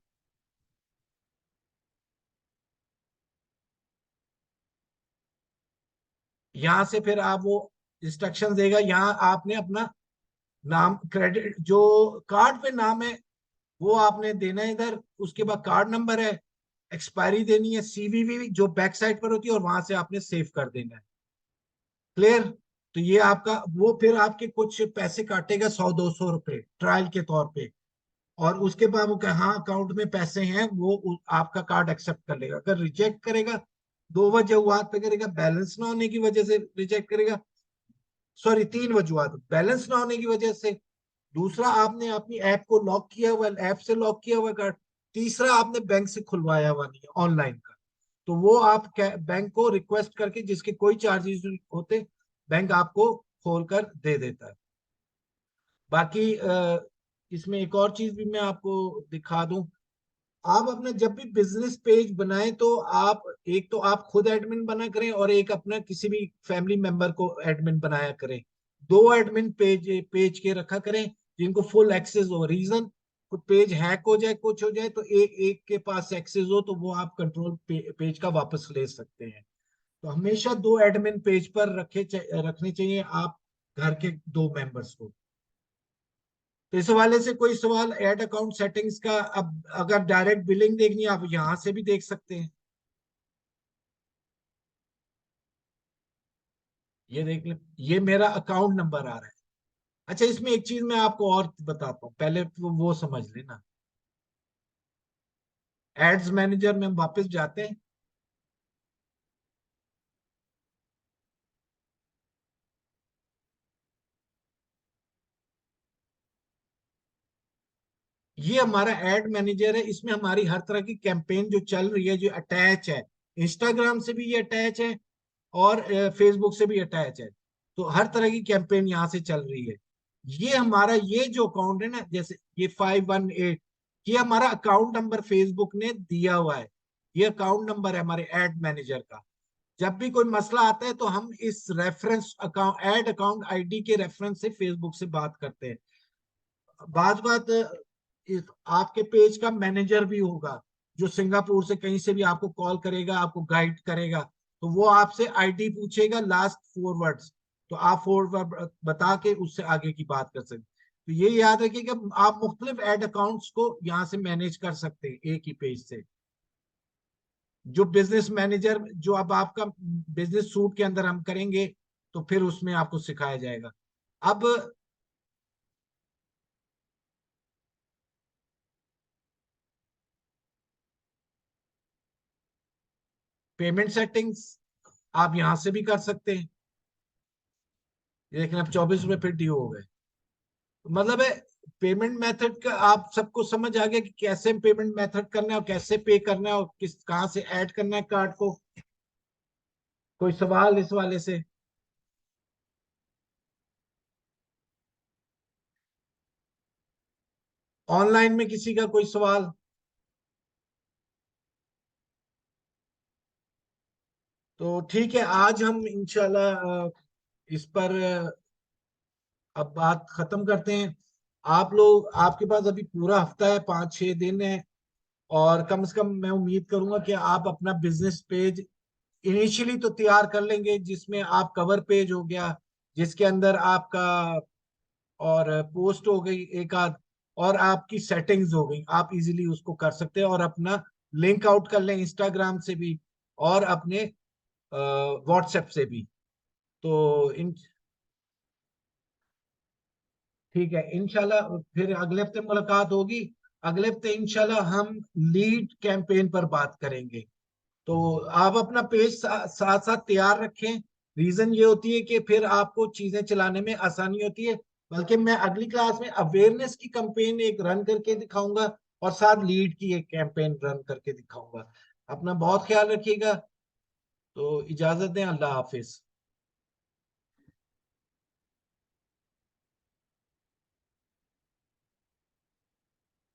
यहां से फिर आप वो इंस्ट्रक्शन देगा, यहाँ आपने अपना नाम, क्रेडिट जो कार्ड पे नाम है वो आपने देना है इधर, उसके बाद कार्ड नंबर है, एक्सपायरी देनी है, सीवीवी जो बैक साइड पर होती है, और वहां से आपने सेव कर देना है। क्लियर? तो ये आपका, वो फिर आपके कुछ पैसे काटेगा, 100-200 रुपए ट्रायल के तौर पे, और उसके बाद वो कहे हाँ अकाउंट में पैसे हैं, वो आपका कार्ड एक्सेप्ट कर लेगा। अगर रिजेक्ट करेगा, दो वजूहत पे करेगा, बैलेंस ना होने की वजह से रिजेक्ट करेगा, सॉरी तीन वजूहत, बैलेंस ना होने की वजह से, दूसरा आपने अपनी ऐप को लॉक किया हुआ, ऐप से लॉक किया हुआ कार्ड, तीसरा आपने बैंक से खुलवाया हुआ नहीं है ऑनलाइन का, तो वो आप बैंक को रिक्वेस्ट करके, जिसके कोई चार्जेस होते, बैंक आपको खोल कर दे देता है। बाकी इसमें एक और चीज भी मैं आपको दिखा दूं, आप अपना जब भी बिजनेस पेज बनाएं तो आप, एक तो आप खुद एडमिन बना करें, और एक अपना किसी भी फैमिली मेंबर को एडमिन बनाया करें। दो एडमिन पेज के रखा करें जिनको फुल एक्सेस हो। रीजन, पेज हैक हो जाए, कुछ हो जाए, तो एक के पास एक्सेस हो तो वो आप कंट्रोल पेज का वापस ले सकते हैं। तो हमेशा दो एडमिन पेज पर रखने चाहिए आप घर के दो मेंबर्स को। तो इस हवाले से कोई सवाल ऐड अकाउंट सेटिंग्स का? अब अगर डायरेक्ट बिलिंग देखनी है, आप यहां से भी देख सकते हैं, ये देख ले, ये मेरा अकाउंट नंबर आ रहा है। अच्छा, इसमें एक चीज मैं आपको और बताता हूँ, पहले तो वो समझ लेना। एड्स मैनेजर में हम वापस जाते हैं, ये हमारा एड मैनेजर है, इसमें हमारी हर तरह की कैंपेन जो चल रही है, जो अटैच है, इंस्टाग्राम से भी ये अटैच है, और फेसबुक से भी अटैच है, तो हर तरह की कैंपेन यहाँ से चल रही है। ये हमारा, ये जो अकाउंट है ना, जैसे ये 518, ये हमारा अकाउंट नंबर फेसबुक ने दिया हुआ है, ये अकाउंट नंबर है हमारे एड मैनेजर का। जब भी कोई मसला आता है तो हम इस reference account, ad account ID के रेफरेंस से फेसबुक से बात करते हैं। बात इस आपके पेज का मैनेजर भी होगा, जो सिंगापुर से कहीं से भी आपको कॉल करेगा, आपको गाइड करेगा, तो वो आपसे आईडी पूछेगा, लास्ट 4 वर्ड्स, तो आप 4 वर्ड बता के उससे आगे की बात कर सकते। तो ये याद रखिएगा, आप मुख्तलिफ एड अकाउंट्स को यहाँ से मैनेज कर सकते हैं एक ही पेज से। जो बिजनेस मैनेजर, जो अब आपका बिजनेस सूट के अंदर हम करेंगे, तो फिर उसमें आपको सिखाया जाएगा। अब पेमेंट सेटिंग्स आप यहां से भी कर सकते हैं, लेकिन अब 24 रुपये फिर ड्यू हो गए। मतलब है, पेमेंट मेथड का आप सबको समझ आ गया कि कैसे पेमेंट मेथड करना है, और कैसे पे करना है, और किस कहां से ऐड करना है कार्ड को? कोई सवाल इस वाले से? ऑनलाइन में किसी का कोई सवाल? तो ठीक है, आज हम इंशाल्लाह इस पर अब बात खत्म करते हैं। आप लोग, आपके पास अभी पूरा हफ्ता है, 5-6 दिन है, और कम से कम मैं उम्मीद करूंगा कि आप अपना बिजनेस पेज इनिशियली तो तैयार कर लेंगे, जिसमें आप कवर पेज हो गया, जिसके अंदर आपका, और पोस्ट हो गई एक आध, और आपकी सेटिंग्स हो गई, आप इजीली उसको कर सकते हैं, और अपना लिंक आउट कर लें इंस्टाग्राम से भी, और अपने व्हाट्सएप से भी। तो इन ठीक है, इंशाल्लाह फिर अगले हफ्ते मुलाकात होगी। अगले हफ्ते इंशाल्लाह हम लीड कैंपेन पर बात करेंगे। तो आप अपना पेज साथ साथ तैयार रखें। रीजन ये होती है कि फिर आपको चीजें चलाने में आसानी होती है। बल्कि मैं अगली क्लास में अवेयरनेस की कैंपेन एक रन करके दिखाऊंगा, और साथ लीड की एक कैंपेन रन करके दिखाऊंगा। अपना बहुत ख्याल रखिएगा। तो इजाजत दें, अल्लाह हाफिज।